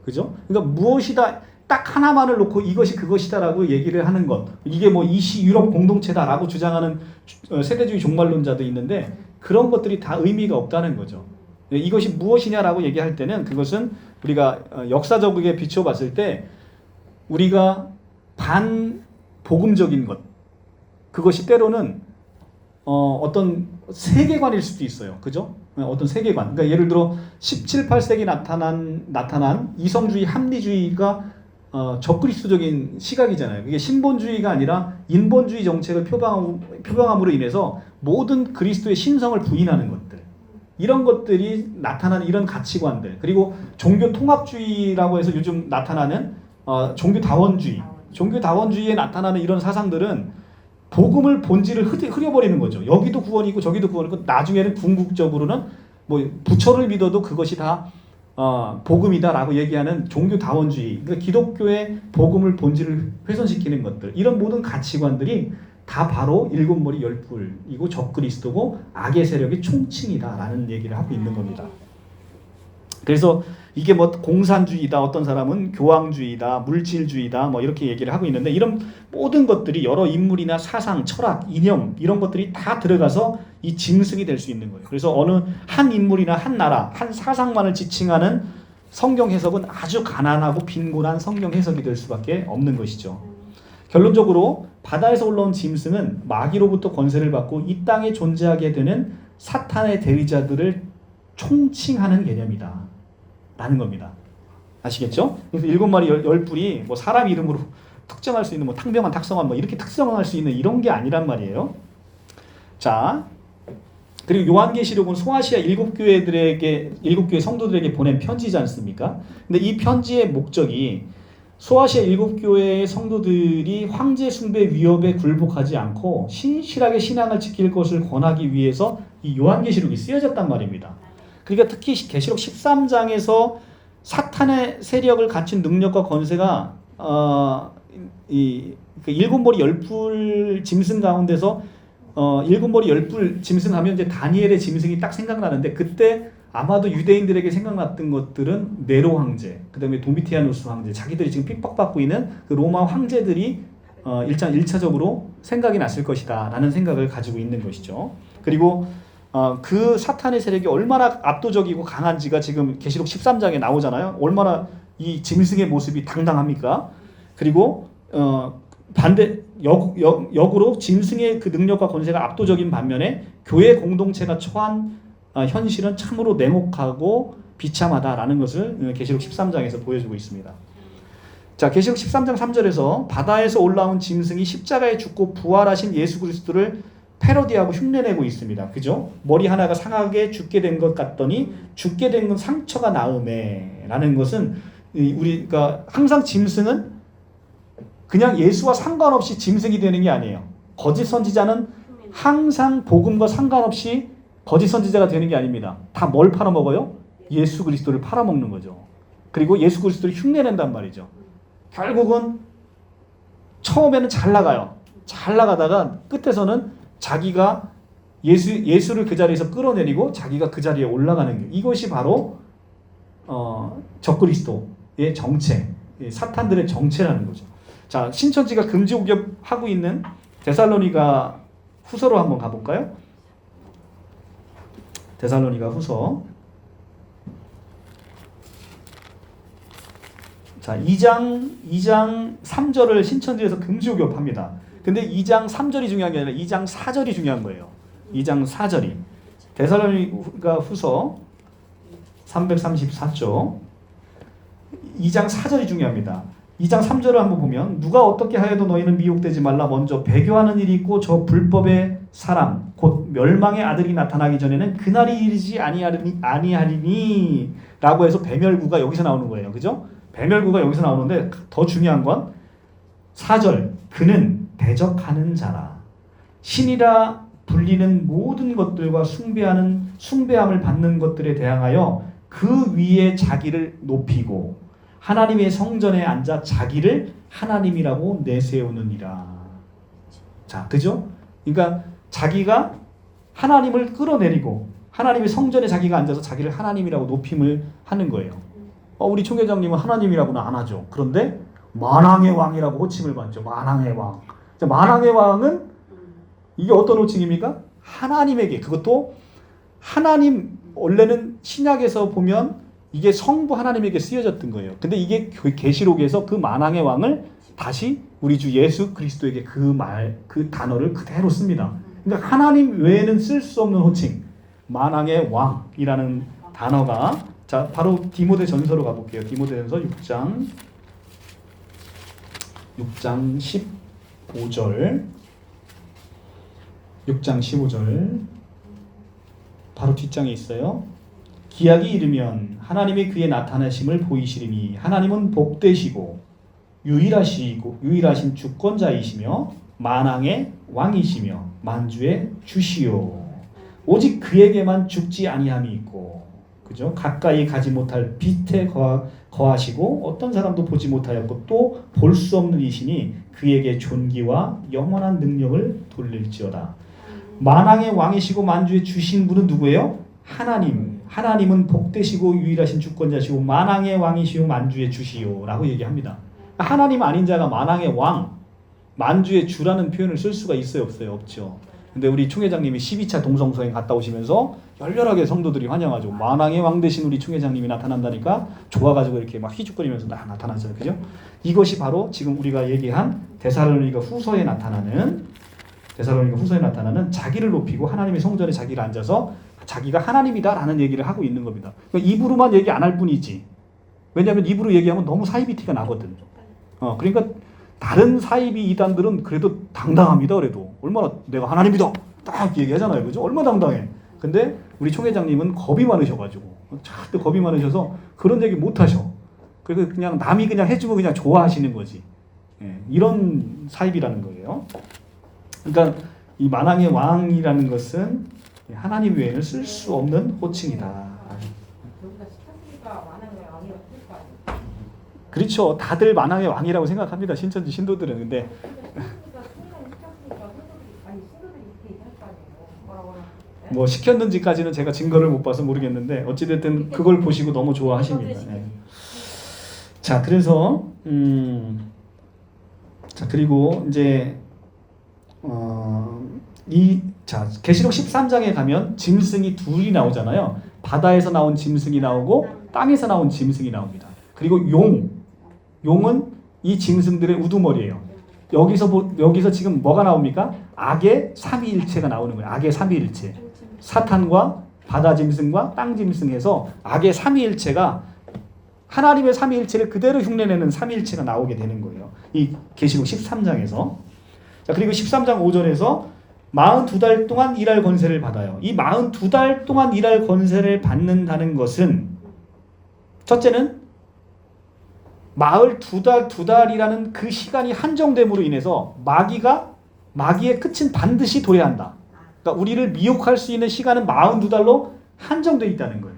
그죠? 그러니까 무엇이다, 딱 하나만을 놓고 이것이 그것이다라고 얘기를 하는 것, 이게 이시 유럽 공동체다라고 주장하는 세대주의 종말론자도 있는데, 그런 것들이 다 의미가 없다는 거죠. 이것이 무엇이냐라고 얘기할 때는, 그것은 우리가 역사적으로 비춰봤을 때 우리가 반복음적인 것, 그것이 때로는 어떤 세계관일 수도 있어요. 그죠? 어떤 세계관. 그러니까 예를 들어 17, 8세기 나타난 이성주의, 합리주의가 적그리스도적인 시각이잖아요. 그게 신본주의가 아니라 인본주의 정책을 표방함으로 인해서 모든 그리스도의 신성을 부인하는 것들. 이런 것들이 나타나는 이런 가치관들. 그리고 종교통합주의라고 해서 요즘 나타나는 종교다원주의에 나타나는 이런 사상들은 복음을 본질을 흐려버리는 거죠. 여기도 구원이고 저기도 구원이고 나중에는 궁극적으로는 뭐 부처를 믿어도 그것이 다 복음이다라고 얘기하는 종교다원주의. 그러니까 기독교의 복음을 본질을 훼손시키는 것들. 이런 모든 가치관들이 다 바로 일곱 머리 열 뿔이고 적그리스도고 악의 세력의 총칭이다라는 얘기를 하고 있는 겁니다. 그래서 이게 뭐 공산주의다, 어떤 사람은 교황주의다, 물질주의다, 뭐 이렇게 얘기를 하고 있는데 이런 모든 것들이 여러 인물이나 사상, 철학, 이념 이런 것들이 다 들어가서 이 짐승이 될 수 있는 거예요. 그래서 어느 한 인물이나 한 나라, 한 사상만을 지칭하는 성경 해석은 아주 가난하고 빈곤한 성경 해석이 될 수밖에 없는 것이죠. 결론적으로 바다에서 올라온 짐승은 마귀로부터 권세를 받고 이 땅에 존재하게 되는 사탄의 대의자들을 총칭하는 개념이다 라는 겁니다. 아시겠죠? 그래서 일곱 마리 열 뿔이 뭐 사람 이름으로 특정할 수 있는 뭐 탕병한, 탁성한 뭐 이렇게 특정할 수 있는 이런 게 아니란 말이에요. 자, 그리고 요한계시록은 소아시아 일곱 교회 성도들에게 보낸 편지지 않습니까? 근데 이 편지의 목적이 소아시아 일곱 교회의 성도들이 황제 숭배 위협에 굴복하지 않고 신실하게 신앙을 지킬 것을 권하기 위해서 이 요한계시록이 쓰여졌단 말입니다. 그러니까 특히 계시록 13장에서 사탄의 세력을 갖춘 능력과 권세가 일곱 머리 열뿔 짐승 가운데서 일곱 머리 열뿔 짐승 하면 이제 다니엘의 짐승이 딱 생각나는데 그때 아마도 유대인들에게 생각났던 것들은 네로 황제, 그다음에 도미티아누스 황제, 자기들이 지금 핍박받고 있는 그 로마 황제들이 일차적으로 생각이 났을 것이다라는 생각을 가지고 있는 것이죠. 그리고 그 사탄의 세력이 얼마나 압도적이고 강한지가 지금 계시록 13장에 나오잖아요. 얼마나 이 짐승의 모습이 당당합니까? 그리고 역으로 짐승의 그 능력과 권세가 압도적인 반면에 교회 공동체가 처한 현실은 참으로 냉혹하고 비참하다라는 것을 계시록 13장에서 보여주고 있습니다. 자, 계시록 13장 3절에서 바다에서 올라온 짐승이 십자가에 죽고 부활하신 예수 그리스도를 패러디하고 흉내내고 있습니다. 그죠? 머리 하나가 상하게 죽게 된 것 같더니 죽게 된 건 상처가 나음에 라는 것은 우리가 항상 짐승은 그냥 예수와 상관없이 짐승이 되는 게 아니에요. 거짓 선지자는 항상 복음과 상관없이 거짓 선지자가 되는 게 아닙니다. 다 뭘 팔아먹어요? 예수 그리스도를 팔아먹는 거죠. 그리고 예수 그리스도를 흉내낸단 말이죠. 결국은 처음에는 잘 나가요. 잘 나가다가 끝에서는 자기가 예수를 그 자리에서 끌어내리고 자기가 그 자리에 올라가는 게 이것이 바로 적그리스도의 정체, 사탄들의 정체라는 거죠. 자, 신천지가 금지옥엽하고 있는 데살로니가 후서로 한번 가볼까요? 데살로니가 후서. 자, 2장 3절을 신천지에서 금지옥엽합니다. 근데 2장 3절이 중요한 게 아니라 2장 4절이 중요한 거예요. 2장 4절이. 데살로니가 후서 334쪽. 2장 4절이 중요합니다. 2장 3절을 한번 보면 누가 어떻게 하여도 너희는 미혹되지 말라. 먼저 배교하는 일이 있고 저 불법의 사람 곧 멸망의 아들이 나타나기 전에는 그날이 이르지 아니하리니 라고 해서 배멸구가 여기서 나오는 거예요. 그죠? 배멸구가 여기서 나오는데 더 중요한 건 4절 그는 대적하는 자라 신이라 불리는 모든 것들과 숭배함을 받는 것들에 대항하여 그 위에 자기를 높이고 하나님의 성전에 앉아 자기를 하나님이라고 내세우느니라. 자, 그죠? 그러니까 자기가 하나님을 끌어내리고 하나님의 성전에 자기가 앉아서 자기를 하나님이라고 높임을 하는 거예요. 우리 총회장님은 하나님이라고는 안 하죠. 그런데 만왕의 왕이라고 호칭을 받죠. 만왕의 왕. 만왕의 왕은 이게 어떤 호칭입니까? 하나님에게, 그것도 하나님, 원래는 신약에서 보면 이게 성부 하나님에게 쓰여졌던 거예요. 근데 이게 계시록에서 그 만왕의 왕을 다시 우리 주 예수 그리스도에게 그 단어를 그대로 씁니다. 그러니까 하나님 외에는 쓸 수 없는 호칭, 만왕의 왕이라는 단어가 자 바로 디모데 전서로 가볼게요. 디모데 전서 6장 15절 6장 15절 바로 뒷장에 있어요. 기약이 이르면 하나님의 그의 나타나심을 보이시리니 하나님은 복되시고 유일하신 주권자이시며 만왕의 왕이시며 만주의 주시오. 오직 그에게만 죽지 아니함이 있고, 그죠? 가까이 가지 못할 빛에 거하시고 어떤 사람도 보지 못하였고 또 볼 수 없는 이시니 그에게 존귀와 영원한 능력을 돌릴지어다. 만왕의 왕이시고 만주의 주신 분은 누구예요? 하나님은 복되시고 유일하신 주권자시고 만왕의 왕이시오 만주의 주시오라고 얘기합니다. 하나님 아닌 자가 만왕의 왕, 만주의 주라는 표현을 쓸 수가 있어요, 없어요? 없죠. 근데 우리 총회장님이 12차 동성소행 갔다 오시면서 열렬하게 성도들이 환영하죠. 만왕의 왕 대신 우리 총회장님이 나타난다니까 좋아가지고 이렇게 막 휘죽거리면서 나타나잖아요, 그죠? 이것이 바로 지금 우리가 얘기한 데살로니가 후서에 나타나는 자기를 높이고 하나님의 성전에 자기가 앉아서 자기가 하나님이다라는 얘기를 하고 있는 겁니다. 그러니까 입으로만 얘기 안 할 뿐이지. 왜냐하면 입으로 얘기하면 너무 사이비 티가 나거든. 그러니까 다른 사이비 이단들은 그래도 당당합니다. 그래도 얼마나 내가 하나님이다 딱 얘기하잖아요, 그죠? 얼마나 당당해. 근데 우리 총회장님은 겁이 많으셔가지고 절대 겁이 많으셔서 그런 얘기 못 하셔. 그래서 그냥 남이 그냥 해주고 그냥 좋아하시는 거지. 이런 사이비라는 거예요. 그러니까 이 만왕의 왕이라는 것은 하나님 외에는 쓸 수 없는 호칭이다. 그렇죠. 다들 만왕의 왕이라고 생각합니다. 신천지 신도들은. 근데 뭐 시켰는지까지는 제가 증거를 못 봐서 모르겠는데 어찌됐든 그걸 보시고 너무 좋아하십니다. 네. 자, 그래서 자 그리고 이제 계시록 13장에 가면 짐승이 둘이 나오잖아요. 바다에서 나온 짐승이 나오고 땅에서 나온 짐승이 나옵니다. 그리고 용은 이 짐승들의 우두머리예요. 여기서 지금 뭐가 나옵니까? 악의 삼위일체가 나오는 거예요. 악의 삼위일체. 사탄과 바다 짐승과 땅 짐승에서 악의 삼위일체가 하나님의 삼위일체를 그대로 흉내내는 삼위일체가 나오게 되는 거예요. 이 계시록 13장에서. 자, 그리고 13장 5절에서 42달 동안 일할 권세를 받아요. 이 42달 동안 일할 권세를 받는다는 것은 첫째는 42달이라는 그 시간이 한정됨으로 인해서 마귀의 끝은 반드시 도래한다. 그러니까 우리를 미혹할 수 있는 시간은 42달로 한정되어 있다는 거예요.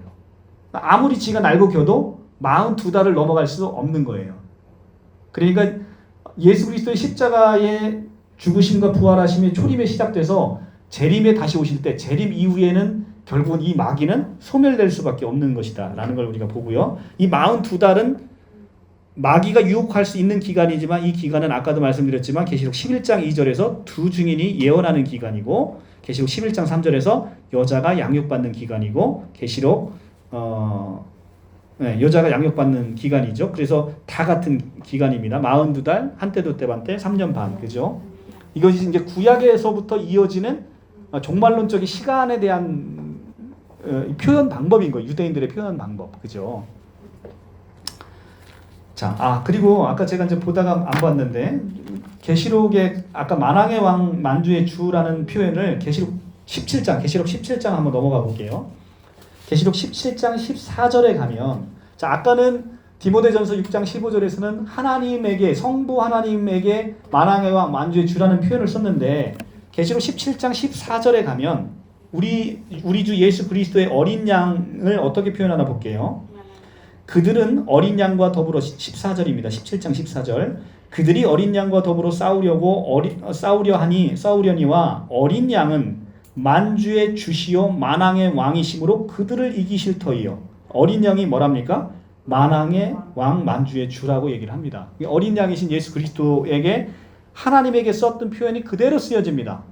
아무리 지가 날고 겨도 42달을 넘어갈 수 없는 거예요. 그러니까 예수 그리스도의 십자가의 죽으심과 부활하심의 초림에 시작돼서 재림에 다시 오실 때 재림 이후에는 결국은 이 마귀는 소멸될 수밖에 없는 것이다 라는 걸 우리가 보고요. 이 42달은 마귀가 유혹할 수 있는 기간이지만 이 기간은 아까도 말씀드렸지만 계시록 11장 2절에서 두 증인이 예언하는 기간이고 계시록 11장 3절에서 여자가 양육받는 기간이고 계시록 여자가 양육받는 기간이죠. 그래서 다 같은 기간입니다. 42달, 한때 두때 반때 3년 반. 그죠? 이것이 이제 구약에서부터 이어지는 종말론적인 시간에 대한 표현 방법인 거예요. 유대인들의 표현 방법. 그죠? 자, 그리고 아까 제가 이제 보다가 안 봤는데 계시록에 아까 만왕의 왕 만주의 주라는 표현을 계시록 17장 한번 넘어가 볼게요. 계시록 17장 14절에 가면 자, 아까는 디모데전서 6장 15절에서는 하나님에게 성부 하나님에게 만왕의 왕 만주의 주라는 표현을 썼는데 계시록 17장 14절에 가면 우리 주 예수 그리스도의 어린 양을 어떻게 표현하나 볼게요. 그들은 어린 양과 더불어 14절입니다. 17장 14절. 그들이 어린 양과 더불어 싸우려니와 어린 양은 만주의 주시요 만왕의 왕이심으로 그들을 이기실 터이요. 어린 양이 뭐랍니까? 만왕의 왕 만주의 주라고 얘기를 합니다. 어린 양이신 예수 그리스도에게 하나님에게 썼던 표현이 그대로 쓰여집니다.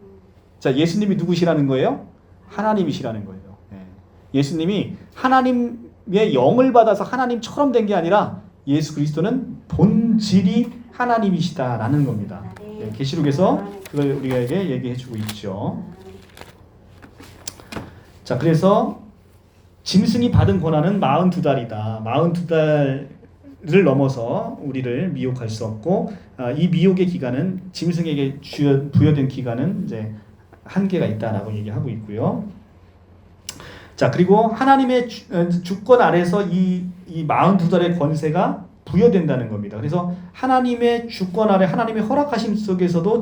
자, 예수님이 누구시라는 거예요? 하나님이시라는 거예요. 예수님이 하나님의 영을 받아서 하나님처럼 된 게 아니라 예수 그리스도는 본질이 하나님이시다라는 겁니다. 계시록에서 그걸 우리에게 얘기해주고 있죠. 자, 그래서 짐승이 받은 고난은 42달이다. 42달을 넘어서 우리를 미혹할 수 없고, 이 미혹의 기간은 짐승에게 부여된 기간은 이제 한계가 있다라고 얘기하고 있고요. 자, 그리고 하나님의 주권 아래서 이 42달의 권세가 부여된다는 겁니다. 그래서 하나님의 주권 아래 하나님의 허락하심 속에서도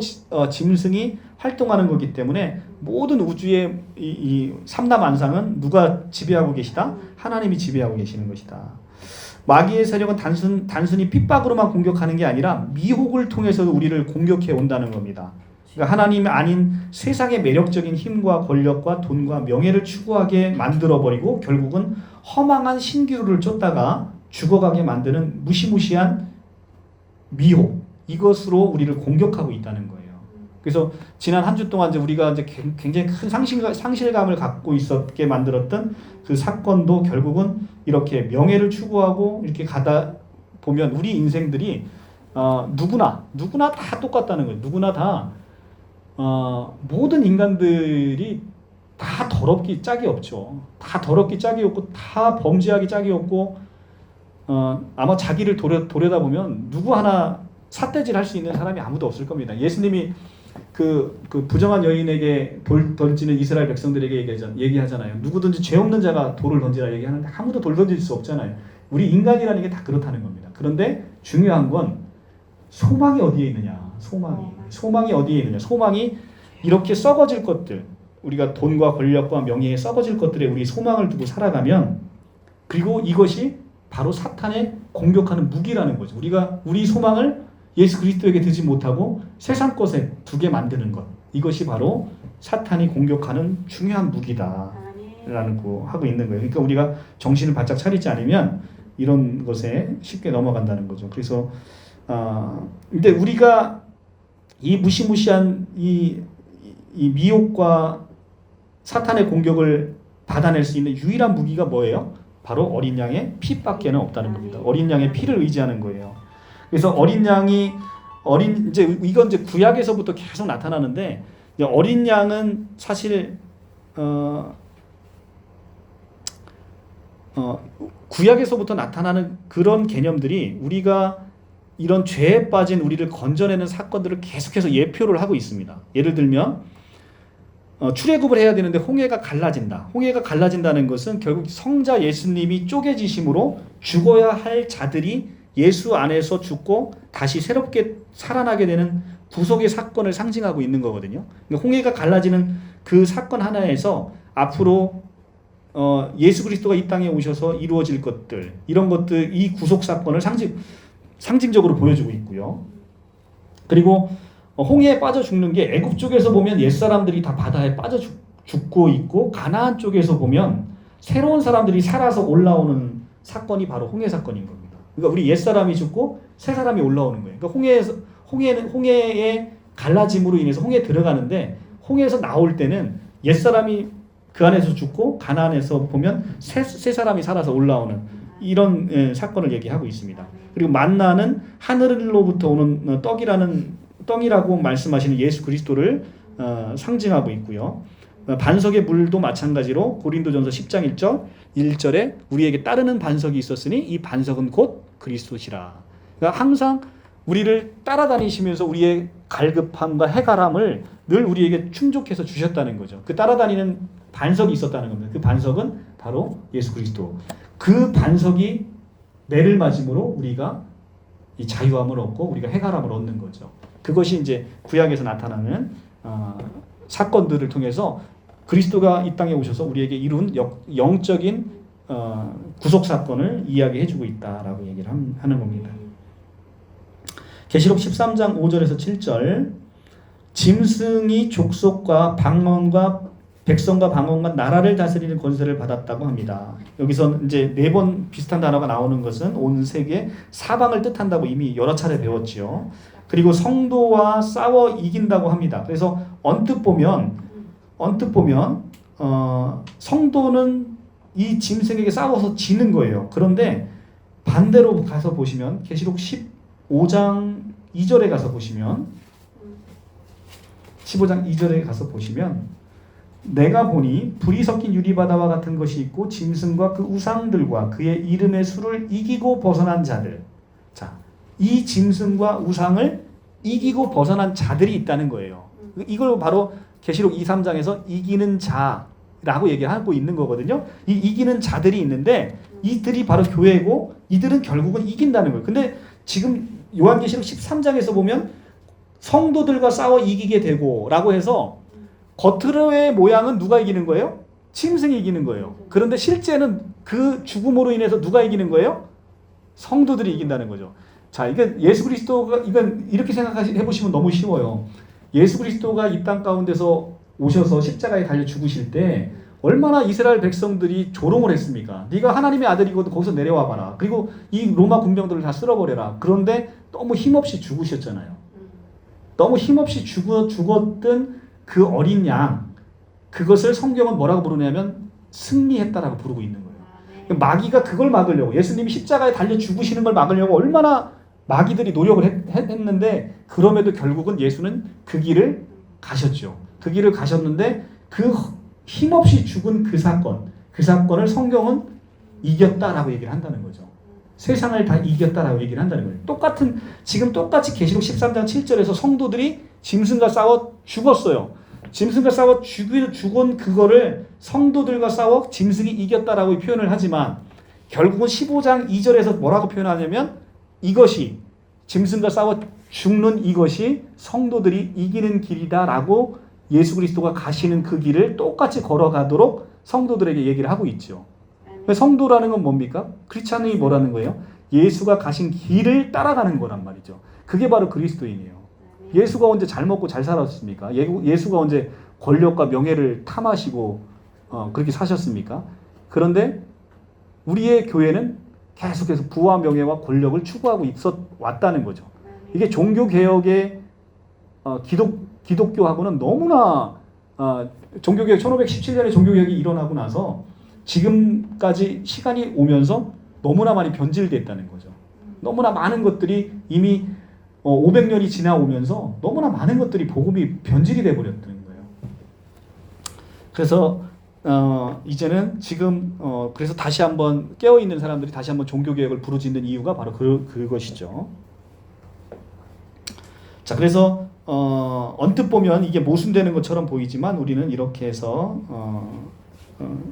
짐승이 활동하는 거기 때문에 모든 우주의 이 삼라만상은 누가 지배하고 계시다? 하나님이 지배하고 계시는 것이다. 마귀의 세력은 단순히 핍박으로만 공격하는 게 아니라 미혹을 통해서도 우리를 공격해 온다는 겁니다. 그러니까 하나님이 아닌 세상의 매력적인 힘과 권력과 돈과 명예를 추구하게 만들어버리고 결국은 허망한 신기루를 쫓다가 죽어가게 만드는 무시무시한 미혹, 이것으로 우리를 공격하고 있다는 거예요. 그래서 지난 한 주 동안 이제 우리가 이제 굉장히 큰 상실감을 갖고 있었게 만들었던 그 사건도 결국은 이렇게 명예를 추구하고 이렇게 가다 보면 우리 인생들이 누구나 다 똑같다는 거예요. 누구나 다 모든 인간들이 다 더럽기 짝이 없죠. 다 더럽기 짝이 없고 다 범죄하기 짝이 없고 아마 자기를 도려다보면 누구 하나 삿대질 할 수 있는 사람이 아무도 없을 겁니다. 예수님이 그 부정한 여인에게 돌 던지는 이스라엘 백성들에게 얘기하잖아요. 누구든지 죄 없는 자가 돌을 던지라 얘기하는데 아무도 돌 던질 수 없잖아요. 우리 인간이라는 게 다 그렇다는 겁니다. 그런데 중요한 건 소망이 어디에 있느냐. 소망이 어디에 있느냐. 소망이 이렇게 썩어질 것들, 우리가 돈과 권력과 명예에 썩어질 것들에 우리 소망을 두고 살아가면, 그리고 이것이 바로 사탄의 공격하는 무기라는 거죠. 우리 소망을 예수 그리스도에게 두지 못하고 세상 것에 두게 만드는 것, 이것이 바로 사탄이 공격하는 중요한 무기다라는 거 하고 있는 거예요. 그러니까 우리가 정신을 바짝 차리지 않으면 이런 것에 쉽게 넘어간다는 거죠. 그래서 근데 우리가 이 무시무시한 이 미혹과 사탄의 공격을 받아낼 수 있는 유일한 무기가 뭐예요? 바로 어린 양의 피밖에는 없다는 겁니다. 어린 양의 피를 의지하는 거예요. 그래서 어린 양이 이건 이제 구약에서부터 계속 나타나는데, 어린 양은 사실 구약에서부터 나타나는 그런 개념들이 우리가 이런 죄에 빠진 우리를 건져내는 사건들을 계속해서 예표를 하고 있습니다. 예를 들면 출애굽을 해야 되는데 홍해가 갈라진다. 홍해가 갈라진다는 것은 결국 성자 예수님이 쪼개지심으로 죽어야 할 자들이 예수 안에서 죽고 다시 새롭게 살아나게 되는 구속의 사건을 상징하고 있는 거거든요. 그러니까 홍해가 갈라지는 그 사건 하나에서 앞으로 예수 그리스도가 이 땅에 오셔서 이루어질 것들, 이런 것들, 이 구속 사건을 상징적으로 보여주고 있고요. 그리고 홍해에 빠져 죽는 게 애굽 쪽에서 보면 옛사람들이 다 바다에 빠져 죽고 있고, 가나안 쪽에서 보면 새로운 사람들이 살아서 올라오는 사건이 바로 홍해 사건인 겁니다. 그러니까 우리 옛사람이 죽고 새 사람이 올라오는 거예요. 그러니까 홍해의 갈라짐으로 인해서 홍해에 들어가는데, 홍해에서 나올 때는 옛사람이 그 안에서 죽고 가나안에서 보면 새 사람이 살아서 올라오는 이런 사건을 얘기하고 있습니다. 그리고 만나는 하늘로부터 오는 떡이라고 말씀하시는 예수 그리스도를 상징하고 있고요. 반석의 물도 마찬가지로 고린도전서 10장 1절에 우리에게 따르는 반석이 있었으니 이 반석은 곧 그리스도시라. 그러니까 항상 우리를 따라다니시면서 우리의 갈급함과 해갈함을 늘 우리에게 충족해서 주셨다는 거죠. 그 따라다니는 반석이 있었다는 겁니다. 그 반석은 바로 예수 그리스도. 그 반석이 매를 맞음으로 우리가 이 자유함을 얻고 우리가 해갈함을 얻는 거죠. 그것이 이제 구약에서 나타나는 사건들을 통해서 그리스도가 이 땅에 오셔서 우리에게 이룬 영적인 구속 사건을 이야기해주고 있다라고 얘기를 하는 겁니다. 계시록 13장 5절에서 7절, 짐승이 족속과 방언과 백성과 방언과 나라를 다스리는 권세를 받았다고 합니다. 여기서 이제 4번 비슷한 단어가 나오는 것은 온 세계 사방을 뜻한다고 이미 여러 차례 배웠지요. 그리고 성도와 싸워 이긴다고 합니다. 그래서 언뜻 보면 성도는 이 짐승에게 싸워서 지는 거예요. 그런데 반대로 가서 보시면 계시록 15장 2절에 가서 보시면 15장 2절에 가서 보시면 내가 보니 불이 섞인 유리바다와 같은 것이 있고 짐승과 그 우상들과 그의 이름의 수를 이기고 벗어난 자들. 자, 이 짐승과 우상을 이기고 벗어난 자들이 있다는 거예요. 이걸 바로 계시록 2, 3장에서 이기는 자라고 얘기하고 있는 거거든요. 이 이기는 자들이 있는데 이들이 바로 교회고 이들은 결국은 이긴다는 거예요. 근데 지금 요한계시록 13장에서 보면 성도들과 싸워 이기게 되고 라고 해서 겉으로의 모양은 누가 이기는 거예요? 짐승이 이기는 거예요. 그런데 실제는 그 죽음으로 인해서 누가 이기는 거예요? 성도들이 이긴다는 거죠. 자, 이게 예수 그리스도가, 이건 이렇게 생각해 보시면 너무 쉬워요. 예수 그리스도가 이 땅 가운데서 오셔서 십자가에 달려 죽으실 때 얼마나 이스라엘 백성들이 조롱을 했습니까? 네가 하나님의 아들이고 거기서 내려와 봐라. 그리고 이 로마 군병들을 다 쓸어버려라. 그런데 너무 힘없이 죽으셨잖아요. 너무 힘없이 죽었던 그 어린 양, 그것을 성경은 뭐라고 부르냐면 승리했다라고 부르고 있는 거예요. 마귀가 그걸 막으려고, 예수님이 십자가에 달려 죽으시는 걸 막으려고 얼마나 마귀들이 노력을 했는데 그럼에도 결국은 예수는 그 길을 가셨죠. 그 길을 가셨는데 그 힘없이 죽은 그 사건을 성경은 이겼다라고 얘기를 한다는 거죠. 세상을 다 이겼다라고 얘기를 한다는 거예요. 지금 똑같이 계시록 13장 7절에서 성도들이 짐승과 싸워 죽었어요. 짐승과 싸워 죽은 그거를 성도들과 싸워 짐승이 이겼다라고 표현을 하지만 결국은 15장 2절에서 뭐라고 표현하냐면 이것이 짐승과 싸워 죽는 이것이 성도들이 이기는 길이다라고 예수 그리스도가 가시는 그 길을 똑같이 걸어가도록 성도들에게 얘기를 하고 있죠. 성도라는 건 뭡니까? 크리스찬이 뭐라는 거예요? 예수가 가신 길을 따라가는 거란 말이죠. 그게 바로 그리스도인이에요. 예수가 언제 잘 먹고 잘 살았습니까? 예수가 언제 권력과 명예를 탐하시고 그렇게 사셨습니까? 그런데 우리의 교회는 계속해서 부와 명예와 권력을 추구하고 왔다는 거죠. 이게 종교개혁의 기독교하고는 너무나 종교개혁 1517년에 종교개혁이 일어나고 나서 지금까지 시간이 오면서 너무나 많이 변질됐다는 거죠. 너무나 많은 것들이 이미 500년이 지나오면서 너무나 많은 것들이 복음이 변질이 돼버렸다는 거예요. 그래서 이제는 지금 그래서 다시 한번 깨어있는 사람들이 다시 한번 종교개혁을 부르짖는 이유가 바로 그것이죠. 자, 그래서 언뜻 보면 이게 모순되는 것처럼 보이지만 우리는 이렇게 해서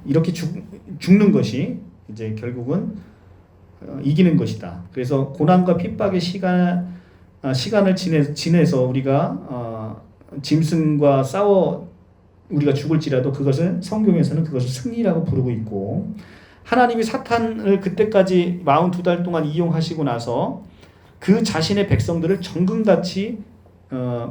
이렇게 죽는 것이 이제 결국은 이기는 것이다. 그래서 고난과 핍박의 시간을 지내서 우리가 짐승과 싸워 우리가 죽을지라도 그것을 성경에서는 그것을 승리라고 부르고 있고, 하나님이 사탄을 그때까지 42달 동안 이용하시고 나서 그 자신의 백성들을 정금같이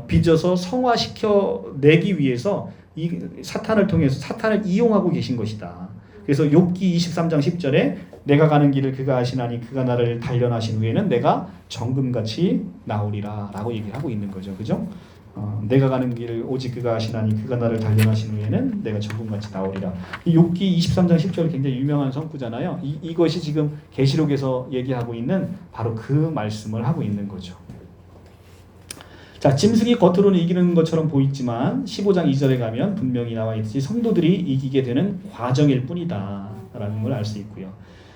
빚어서 성화시켜 내기 위해서 이 사탄을 통해서 사탄을 이용하고 계신 것이다. 그래서 욥기 23장 10절에 내가 가는 길을 그가 아시나니 그가 나를 단련하신 후에는 내가 정금같이 나오리라 라고 얘기를 하고 있는 거죠. 그죠? 내가 가는 길을 오직 그가 아시나니 그가 나를 단련하신 후에는 내가 정금같이 나오리라. 이 욥기 23장 10절 굉장히 유명한 성구잖아요. 이것이 지금 계시록에서 얘기하고 있는 바로 그 말씀을 하고 있는 거죠. 자, 짐승이 겉으로는 이기는 것처럼 보이지만 15장 2절에 가면 분명히 나와 있듯이 성도들이 이기게 되는 과정일 뿐이다 라는 걸 알 수 있고요.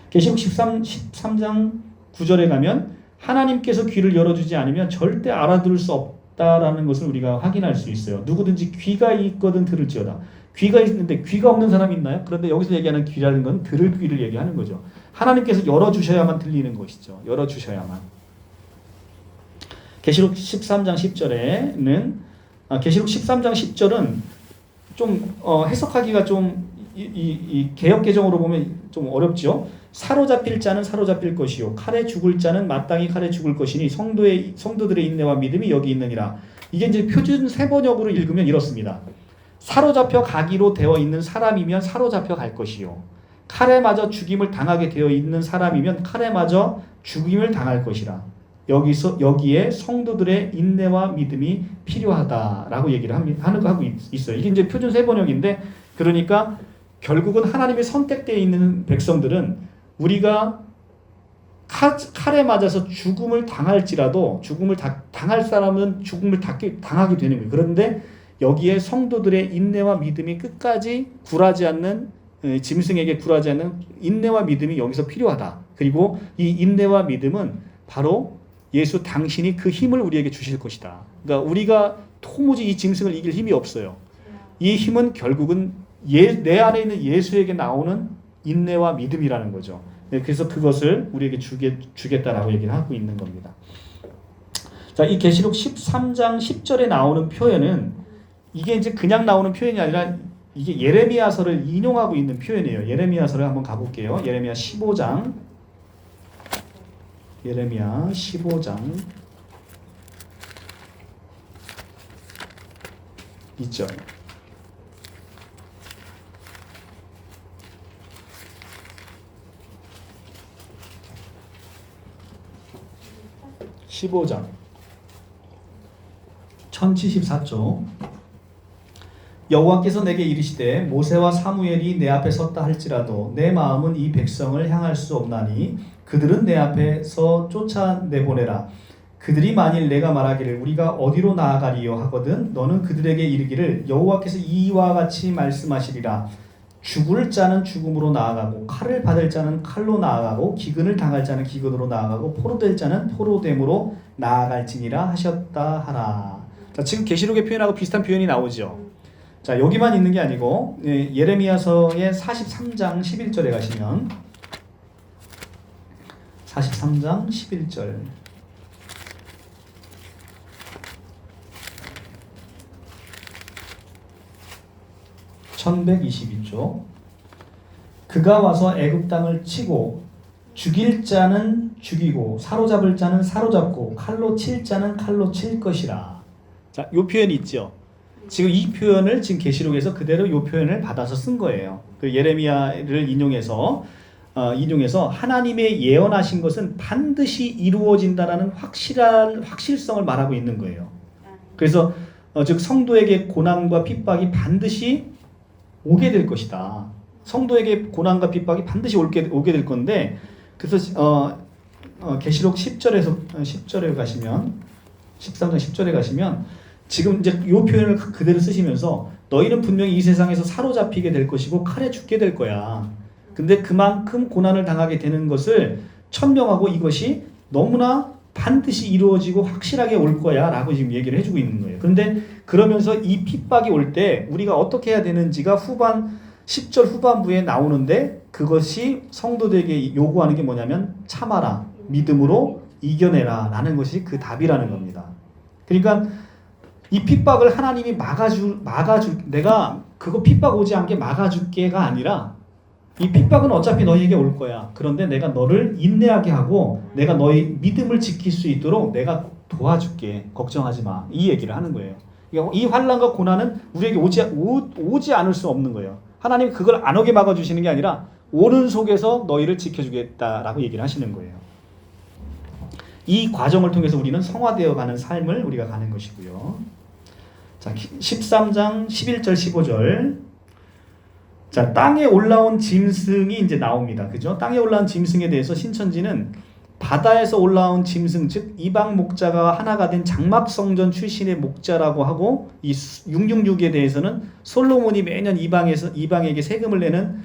계시록 13장 9절에 가면 하나님께서 귀를 열어주지 않으면 절대 알아들을 수 없다라는 것을 우리가 확인할 수 있어요. 누구든지 귀가 있거든 들을지어다. 귀가 있는데 귀가 없는 사람이 있나요? 그런데 여기서 얘기하는 귀라는 건 들을 귀를 얘기하는 거죠. 하나님께서 열어주셔야만 들리는 것이죠. 열어주셔야만. 계시록 13장 10절에는 계시록 13장 10절은 좀 해석하기가 좀 이 개역 개정으로 보면 좀 어렵죠. 사로잡힐 자는 사로잡힐 것이요 칼에 죽을 자는 마땅히 칼에 죽을 것이니 성도들의 인내와 믿음이 여기 있느니라. 이게 이제 표준 세번역으로 읽으면 이렇습니다. 사로잡혀 가기로 되어 있는 사람이면 사로잡혀 갈 것이요 칼에 맞아 죽임을 당하게 되어 있는 사람이면 칼에 맞아 죽임을 당할 것이라. 여기에 성도들의 인내와 믿음이 필요하다라고 얘기를 하고 있어요. 이게 이제 표준 세번역인데, 그러니까 결국은 하나님의 선택되어 있는 백성들은 우리가 칼에 맞아서 죽음을 당할지라도 죽음을 당할 사람은 죽음을 당하게 되는 거예요. 그런데 여기에 성도들의 인내와 믿음이 끝까지 굴하지 않는 짐승에게 굴하지 않는 인내와 믿음이 여기서 필요하다. 그리고 이 인내와 믿음은 바로 예수 당신이 그 힘을 우리에게 주실 것이다. 그러니까 우리가 도무지 이 짐승을 이길 힘이 없어요. 이 힘은 결국은 내 안에 있는 예수에게 나오는 인내와 믿음이라는 거죠. 그래서 그것을 우리에게 주겠다라고 얘기를 하고 있는 겁니다. 자, 이 계시록 13장 10절에 나오는 표현은 이게 이제 그냥 나오는 표현이 아니라 이게 예레미야서를 인용하고 있는 표현이에요. 예레미야서를 한번 가볼게요. 예레미야 15장. 예레미야 15장 2절. 15장 1074조. 여호와께서 내게 이르시되 모세와 사무엘이 내 앞에 섰다 할지라도 내 마음은 이 백성을 향할 수 없나니 그들은 내 앞에서 쫓아내보내라. 그들이 만일 내가 말하기를 우리가 어디로 나아가리요 하거든 너는 그들에게 이르기를 여호와께서 이와 같이 말씀하시리라. 죽을 자는 죽음으로 나아가고 칼을 받을 자는 칼로 나아가고 기근을 당할 자는 기근으로 나아가고 포로될 자는 포로됨으로 나아갈지니라 하셨다 하라. 자, 지금 계시록의 표현하고 비슷한 표현이 나오죠. 자, 여기만 있는 게 아니고 예레미야서의 43장 11절에 가시면 43장 11절. (1122조) 그가 와서 애굽 땅을 치고 죽일 자는 죽이고 사로잡을 자는 사로잡고 칼로 칠 자는 칼로 칠 것이라. 자, 요 표현이 있죠. 지금 이 표현을 지금 계시록에서 그대로 요 표현을 받아서 쓴 거예요. 그 예레미야를 인용해서 하나님의 예언하신 것은 반드시 이루어진다라는 확실성을 말하고 있는 거예요. 그래서 즉 성도에게 고난과 핍박이 반드시 오게 될 것이다. 성도에게 고난과 핍박이 반드시 오게 될 건데, 그래서 계시록 10절에 가시면 13장 10절에 가시면 지금 이제 이 표현을 그대로 쓰시면서 너희는 분명히 이 세상에서 사로잡히게 될 것이고 칼에 죽게 될 거야. 근데 그만큼 고난을 당하게 되는 것을 천명하고 이것이 너무나 반드시 이루어지고 확실하게 올 거야 라고 지금 얘기를 해주고 있는 거예요. 그런데 그러면서 이 핍박이 올 때 우리가 어떻게 해야 되는지가 10절 후반부에 나오는데, 그것이 성도들에게 요구하는 게 뭐냐면 참아라, 믿음으로 이겨내라 라는 것이 그 답이라는 겁니다. 그러니까 이 핍박을 하나님이 내가 그거 핍박 오지 않게 막아줄게가 아니라, 이 핍박은 어차피 너희에게 올 거야. 그런데 내가 너를 인내하게 하고 내가 너희 믿음을 지킬 수 있도록 내가 도와줄게. 걱정하지 마. 이 얘기를 하는 거예요. 그러니까 이 환난과 고난은 우리에게 오지 않을 수 없는 거예요. 하나님이 그걸 안 오게 막아주시는 게 아니라 오는 속에서 너희를 지켜주겠다라고 얘기를 하시는 거예요. 이 과정을 통해서 우리는 성화되어 가는 삶을 우리가 가는 것이고요. 자, 13장 11절 15절. 자, 땅에 올라온 짐승이 이제 나옵니다. 그죠? 땅에 올라온 짐승에 대해서 신천지는 바다에서 올라온 짐승, 즉 이방 목자가 하나가 된 장막 성전 출신의 목자라고 하고, 이 666에 대해서는 솔로몬이 매년 이방에게 세금을 내는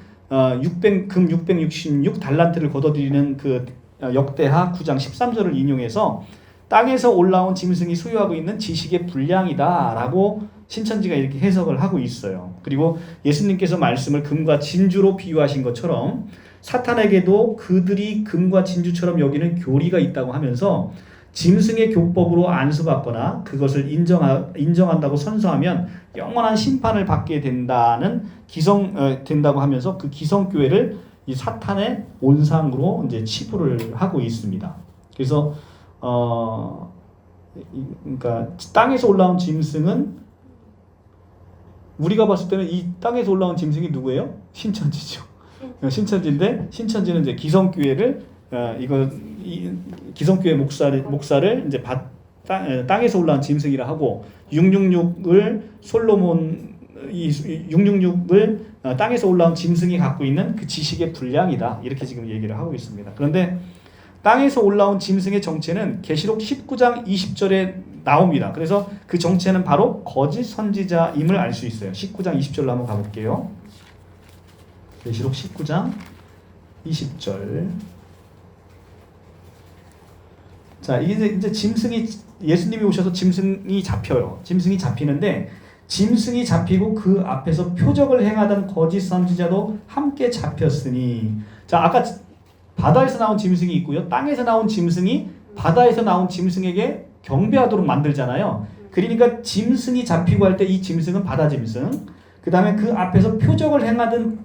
금 666 달란트를 거둬들이는 그 역대하 9장 13절을 인용해서 땅에서 올라온 짐승이 소유하고 있는 지식의 분량이다라고 신천지가 이렇게 해석을 하고 있어요. 그리고 예수님께서 말씀을 금과 진주로 비유하신 것처럼 사탄에게도 그들이 금과 진주처럼 여기는 교리가 있다고 하면서 짐승의 교법으로 안수받거나 그것을 인정한다고 선서하면 영원한 심판을 받게 된다고 하면서 그 기성교회를 이 사탄의 온상으로 이제 치부를 하고 있습니다. 그래서 그러니까 땅에서 올라온 짐승은 우리가 봤을 때는 이 땅에서 올라온 짐승이 누구예요? 신천지죠. 신천지인데, 신천지는 이제 기성교회를 기성교회 목사를 이제 땅에서 올라온 짐승이라 하고, 666을 이 666을 땅에서 올라온 짐승이 갖고 있는 그 지식의 분량이다, 이렇게 지금 얘기를 하고 있습니다. 그런데 땅에서 올라온 짐승의 정체는 계시록 19장 20절에 나옵니다. 그래서 그 정체는 바로 거짓 선지자임을 알 수 있어요. 19장 20절로 한번 가볼게요. 계시록 19장 20절. 자, 이제 짐승이 예수님이 오셔서 짐승이 잡혀요. 짐승이 잡히는데 짐승이 잡히고 그 앞에서 표적을 행하던 거짓 선지자도 함께 잡혔으니. 자, 아까 바다에서 나온 짐승이 있고요. 땅에서 나온 짐승이 바다에서 나온 짐승에게 경배하도록 만들잖아요. 그러니까 짐승이 잡히고 할 때 이 짐승은 바다 짐승. 그 다음에 그 앞에서 표적을 행하던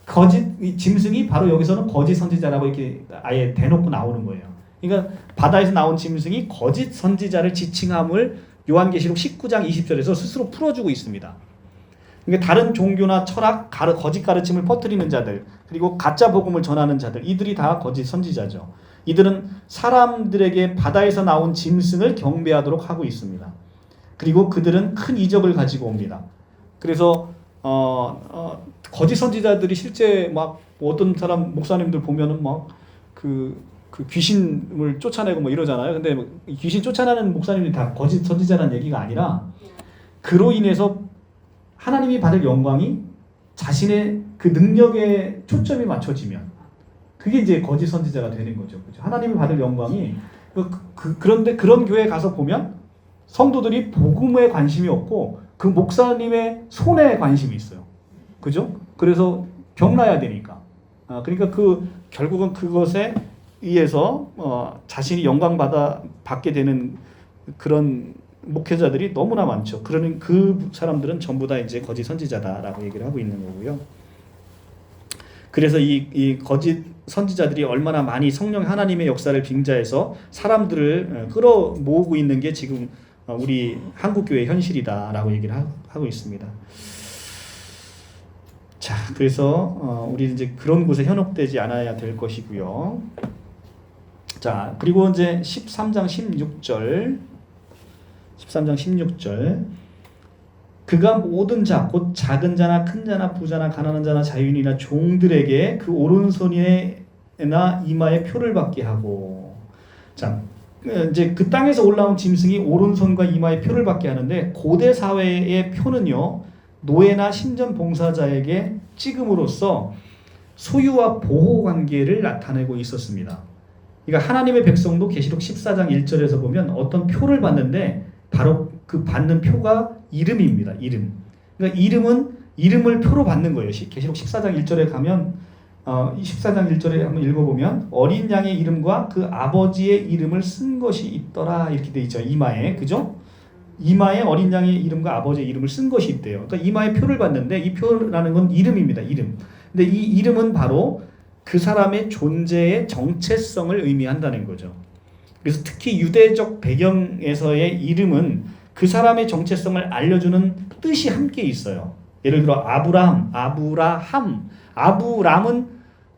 거짓 짐승이 바로 여기서는 거짓 선지자라고 이렇게 아예 대놓고 나오는 거예요. 그러니까 바다에서 나온 짐승이 거짓 선지자를 지칭함을 요한계시록 19장 20절에서 스스로 풀어주고 있습니다. 그러니까 다른 종교나 철학, 거짓 가르침을 퍼뜨리는 자들, 그리고 가짜 복음을 전하는 자들, 이들이 다 거짓 선지자죠. 이들은 사람들에게 바다에서 나온 짐승을 경배하도록 하고 있습니다. 그리고 그들은 큰 이적을 가지고 옵니다. 그래서 거짓 선지자들이 실제 막 어떤 사람 목사님들 보면은 막 그 귀신을 쫓아내고 뭐 이러잖아요. 근데 귀신 쫓아내는 목사님이 다 거짓 선지자라는 얘기가 아니라 그로 인해서 하나님이 받을 영광이 자신의 그 능력에 초점이 맞춰지면 그게 이제 거짓 선지자가 되는 거죠. 그렇죠? 하나님이 받을 영광이 그런데 그런 교회에 가서 보면 성도들이 복음에 관심이 없고 그 목사님의 손에 관심이 있어요. 그죠? 그래서 병나야 되니까. 그러니까 결국은 그것에 의해서 자신이 영광 받게 되는 그런 목회자들이 너무나 많죠. 그러는 그 사람들은 전부 다 이제 거짓 선지자다라고 얘기를 하고 있는 거고요. 그래서 이 거짓 선지자들이 얼마나 많이 성령 하나님의 역사를 빙자해서 사람들을 끌어모으고 있는 게 지금 우리 한국교회 현실이다라고 얘기를 하고 있습니다. 자, 그래서 우리 이제 그런 곳에 현혹되지 않아야 될 것이고요. 자, 그리고 이제 13장 16절. 그가 모든 자, 곧 작은 자나 큰 자나 부자나 가난한 자나 자유인이나 종들에게 그 오른손에나 이마에 표를 받게 하고. 자, 이제 그 땅에서 올라온 짐승이 오른손과 이마에 표를 받게 하는데 고대 사회의 표는요, 노예나 신전 봉사자에게 찍음으로써 소유와 보호 관계를 나타내고 있었습니다. 그러니까 하나님의 백성도 계시록 14장 1절에서 보면 어떤 표를 받는데 바로 그 받는 표가 이름입니다. 이름. 그러니까 이름을 표로 받는 거예요. 계시록 14장 1절에 가면 14장 1절에 한번 읽어보면 어린 양의 이름과 그 아버지의 이름을 쓴 것이 있더라 이렇게 돼 있죠. 이마에. 그죠? 이마에 어린 양의 이름과 아버지의 이름을 쓴 것이 있대요. 그러니까 이마에 표를 받는데 이 표라는 건 이름입니다. 이름. 근데 이 이름은 바로 그 사람의 존재의 정체성을 의미한다는 거죠. 그래서 특히 유대적 배경에서의 이름은 그 사람의 정체성을 알려주는 뜻이 함께 있어요. 예를 들어 아브라함. 아브람은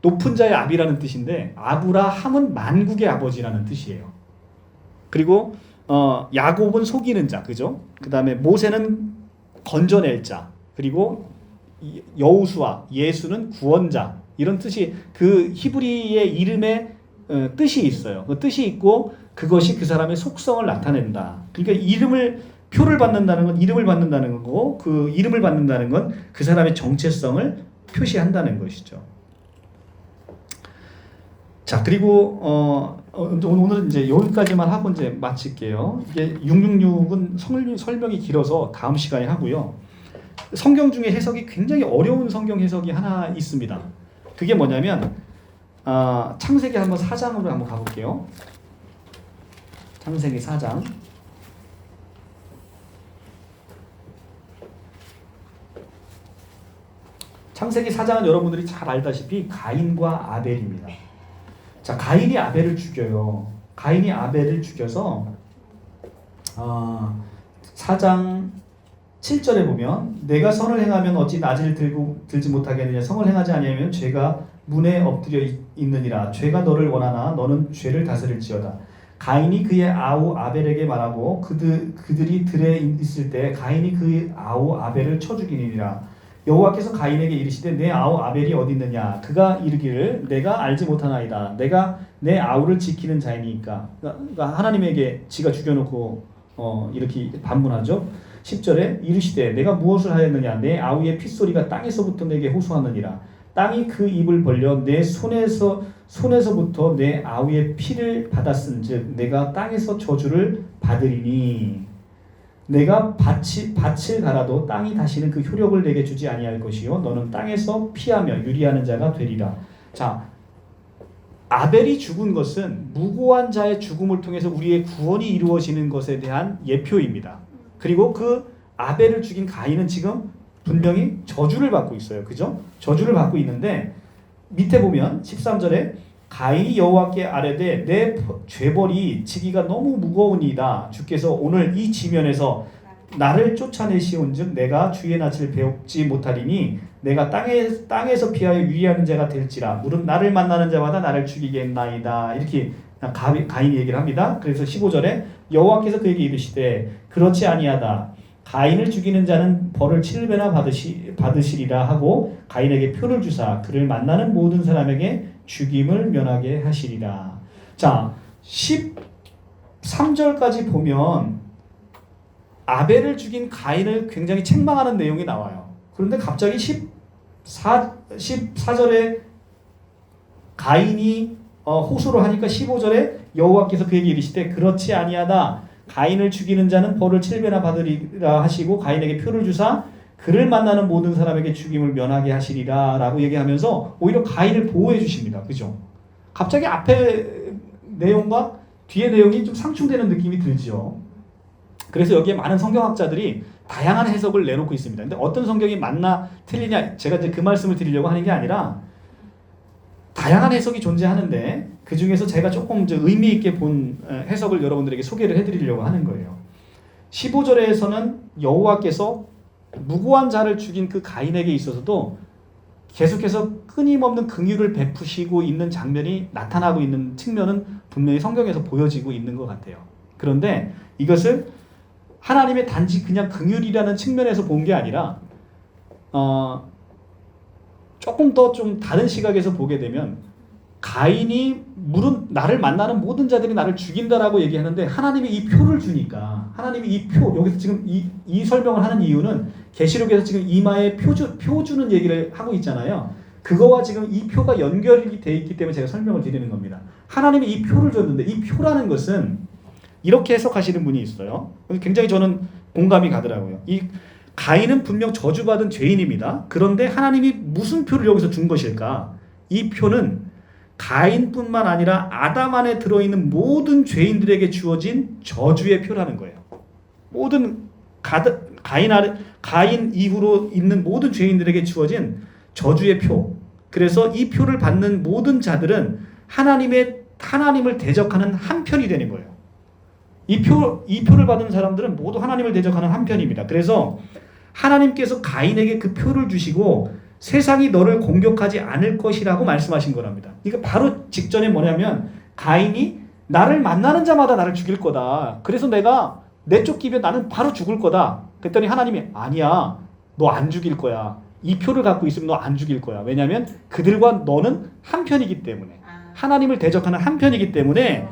높은 자의 압이라는 뜻인데 아브라함은 만국의 아버지라는 뜻이에요. 그리고 야곱은 속이는 자, 그죠? 그 다음에 모세는 건져낼 자, 그리고 여호수아, 예수는 구원자, 이런 뜻이 그 히브리의 이름에 뜻이 있어요. 그 뜻이 있고 그것이 그 사람의 속성을 나타낸다. 그러니까 표를 받는다는 건 이름을 받는다는 거고 그 이름을 받는다는 건 그 사람의 정체성을 표시한다는 것이죠. 자, 그리고 오늘은 이제 여기까지만 하고 이제 마칠게요. 이게 666은 설명이 길어서 다음 시간에 하고요. 성경 중에 해석이 굉장히 어려운 성경 해석이 하나 있습니다. 그게 뭐냐면 창세기 한번 4장으로 한번 가볼게요. 창세기 4장. 창세기 4장은 여러분들이 잘 알다시피 가인과 아벨입니다. 자, 가인이 아벨을 죽여요. 가인이 아벨을 죽여서 4장 7절에 보면 내가 선을 행하면 어찌 나귀를 들지 못하겠느냐 성을 행하지 아니하면 죄가 문에 엎드려 있느니라 죄가 너를 원하나 너는 죄를 다스릴지어다. 가인이 그의 아우 아벨에게 말하고 그들이 들에 있을 때 가인이 그 아우 아벨을 쳐 죽이니라. 여호와께서 가인에게 이르시되 내 아우 아벨이 어디 있느냐. 그가 이르기를 내가 알지 못하나이다. 내가 내 아우를 지키는 자이니까. 그러니까 하나님에게 지가 죽여놓고 이렇게 반문하죠. 10절에 이르시되 내가 무엇을 하였느냐 내 아우의 핏소리가 땅에서부터 내게 호소하느니라. 땅이 그 입을 벌려 내 손에서부터 내 아우의 피를 받았은즉 내가 땅에서 저주를 받으리니 내가 밭을 갈아도 땅이 다시는 그 효력을 내게 주지 아니할 것이요 너는 땅에서 피하며 유리하는 자가 되리라. 자, 아벨이 죽은 것은 무고한 자의 죽음을 통해서 우리의 구원이 이루어지는 것에 대한 예표입니다. 그리고 그 아벨을 죽인 가인은 지금 분명히 저주를 받고 있어요. 그죠? 저주를 받고 있는데 밑에 보면 13절에 가인이 여호와께 아뢰되 내 죄벌이 지기가 너무 무거우니이다. 주께서 오늘 이 지면에서 나를 쫓아내시온즉 내가 주의 낯을 배웁지 못하리니 내가 땅에서 피하여 유리하는 자가 될지라. 무릇 나를 만나는 자마다 나를 죽이겠나이다. 이렇게 가인이 얘기를 합니다. 그래서 15절에 여호와께서 그에게 이르시되 그렇지 아니하다. 가인을 죽이는 자는 벌을 7배나 받으시리라 하고 가인에게 표를 주사 그를 만나는 모든 사람에게 죽임을 면하게 하시리라. 자, 13절까지 보면 아벨을 죽인 가인을 굉장히 책망하는 내용이 나와요. 그런데 갑자기 14절에 가인이 호소를 하니까 15절에 여호와께서 그에게 이르시되 그렇지 아니하다. 가인을 죽이는 자는 벌을 7배나 받으리라 하시고 가인에게 표를 주사 그를 만나는 모든 사람에게 죽임을 면하게 하시리라 라고 얘기하면서 오히려 가인을 보호해 주십니다. 그죠? 갑자기 앞에 내용과 뒤에 내용이 좀 상충되는 느낌이 들죠. 그래서 여기에 많은 성경학자들이 다양한 해석을 내놓고 있습니다. 근데 어떤 성경이 맞나 틀리냐 제가 이제 그 말씀을 드리려고 하는 게 아니라 다양한 해석이 존재하는데 그 중에서 제가 조금 의미 있게 본 해석을 여러분들에게 소개를 해드리려고 하는 거예요. 15절에서는 여호와께서 무고한 자를 죽인 그 가인에게 있어서도 계속해서 끊임없는 긍휼을 베푸시고 있는 장면이 나타나고 있는 측면은 분명히 성경에서 보여지고 있는 것 같아요. 그런데 이것을 하나님의 단지 그냥 긍휼이라는 측면에서 본 게 아니라 조금 더 좀 다른 시각에서 보게 되면 가인이 물은 나를 만나는 모든 자들이 나를 죽인다라고 얘기하는데 하나님이 이 표를 주니까 하나님이 이 표 여기서 지금 이 설명을 하는 이유는 계시록에서 지금 이마에 표 주는 얘기를 하고 있잖아요. 그거와 지금 이 표가 연결이 돼 있기 때문에 제가 설명을 드리는 겁니다. 하나님이 이 표를 줬는데 이 표라는 것은 이렇게 해석하시는 분이 있어요. 굉장히 저는 공감이 가더라고요. 이 가인은 분명 저주받은 죄인입니다. 그런데 하나님이 무슨 표를 여기서 준 것일까? 이 표는 가인뿐만 아니라 아담 안에 들어있는 모든 죄인들에게 주어진 저주의 표라는 거예요. 모든 가인 이후로 있는 모든 죄인들에게 주어진 저주의 표. 그래서 이 표를 받는 모든 자들은 하나님을 대적하는 한편이 되는 거예요. 이 표를 받은 사람들은 모두 하나님을 대적하는 한편입니다. 그래서 하나님께서 가인에게 그 표를 주시고 세상이 너를 공격하지 않을 것이라고 말씀하신 거랍니다. 이거 바로 직전에 뭐냐면 가인이 나를 만나는 자마다 나를 죽일 거다. 그래서 내가 내쫓기면 나는 바로 죽을 거다. 그랬더니 하나님이 아니야. 너 안 죽일 거야. 이 표를 갖고 있으면 너 안 죽일 거야. 왜냐하면 그들과 너는 한편이기 때문에 하나님을 대적하는 한편이기 때문에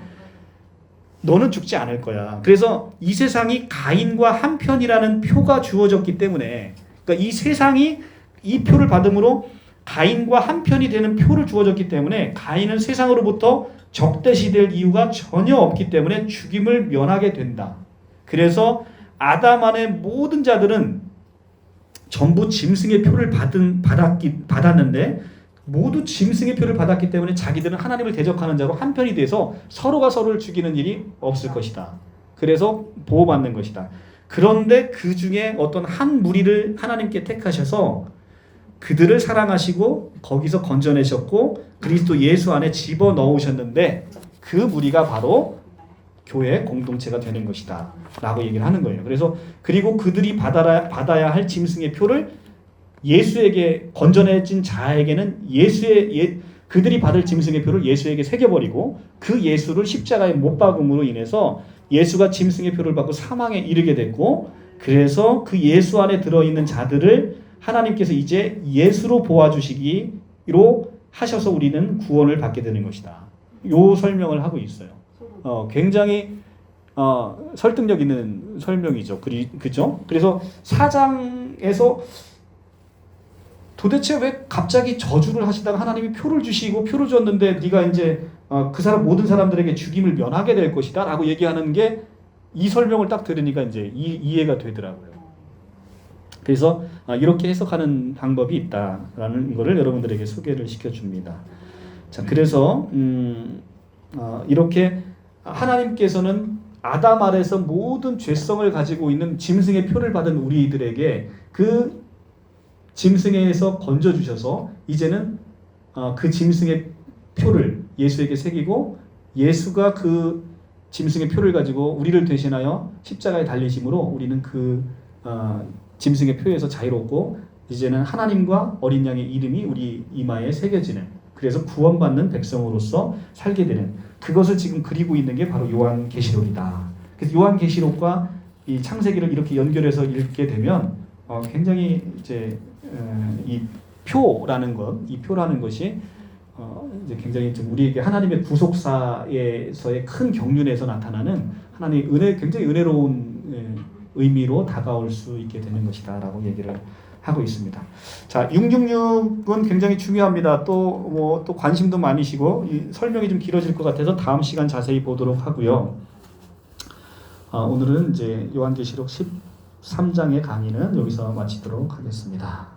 너는 죽지 않을 거야. 그래서 이 세상이 가인과 한편이라는 표가 주어졌기 때문에 그러니까 이 세상이 이 표를 받음으로 가인과 한편이 되는 표를 주어졌기 때문에 가인은 세상으로부터 적대시될 이유가 전혀 없기 때문에 죽임을 면하게 된다. 그래서 아담 안의 모든 자들은 전부 짐승의 표를 받았는데 모두 짐승의 표를 받았기 때문에 자기들은 하나님을 대적하는 자로 한편이 돼서 서로가 서로를 죽이는 일이 없을 것이다. 그래서 보호받는 것이다. 그런데 그 중에 어떤 한 무리를 하나님께 택하셔서 그들을 사랑하시고 거기서 건져내셨고 그리스도 예수 안에 집어넣으셨는데 그 무리가 바로 교회 공동체가 되는 것이다 라고 얘기를 하는 거예요. 그래서 그리고 그들이 받아야 할 짐승의 표를 예수에게 건져내진 자에게는 그들이 받을 짐승의 표를 예수에게 새겨버리고 그 예수를 십자가에 못 박음으로 인해서 예수가 짐승의 표를 받고 사망에 이르게 됐고 그래서 그 예수 안에 들어있는 자들을 하나님께서 이제 예수로 보아주시기로 하셔서 우리는 구원을 받게 되는 것이다. 요 설명을 하고 있어요. 굉장히 설득력 있는 설명이죠. 그죠? 그래서 4장에서 도대체 왜 갑자기 저주를 하시다가 하나님이 표를 주시고 표를 줬는데 네가 이제 그 사람 모든 사람들에게 죽임을 면하게 될 것이다라고 얘기하는 게 이 설명을 딱 들으니까 이제 이해가 되더라고요. 그래서 이렇게 해석하는 방법이 있다라는 것을 여러분들에게 소개를 시켜줍니다. 자, 그래서 이렇게 하나님께서는 아담 아래서 모든 죄성을 가지고 있는 짐승의 표를 받은 우리들에게 그 짐승에서 건져주셔서 이제는 그 짐승의 표를 예수에게 새기고 예수가 그 짐승의 표를 가지고 우리를 대신하여 십자가에 달리심으로 우리는 그 짐승의 표에서 자유롭고 이제는 하나님과 어린 양의 이름이 우리 이마에 새겨지는, 그래서 구원받는 백성으로서 살게 되는 그것을 지금 그리고 있는 게 바로 요한계시록이다. 그래서 요한계시록과 이 창세기를 이렇게 연결해서 읽게 되면 굉장히 이제 이 표라는 것, 이 표라는 것이 이제 굉장히 좀 우리에게 하나님의 구속사에서의 큰 경륜에서 나타나는 하나님의 굉장히 은혜로운 의미로 다가올 수 있게 되는 것이다라고 얘기를 하고 있습니다. 자, 666은 굉장히 중요합니다. 또 관심도 많으시고 이 설명이 좀 길어질 것 같아서 다음 시간 자세히 보도록 하고요. 오늘은 이제 요한계시록 13장의 강의는 여기서 마치도록 하겠습니다.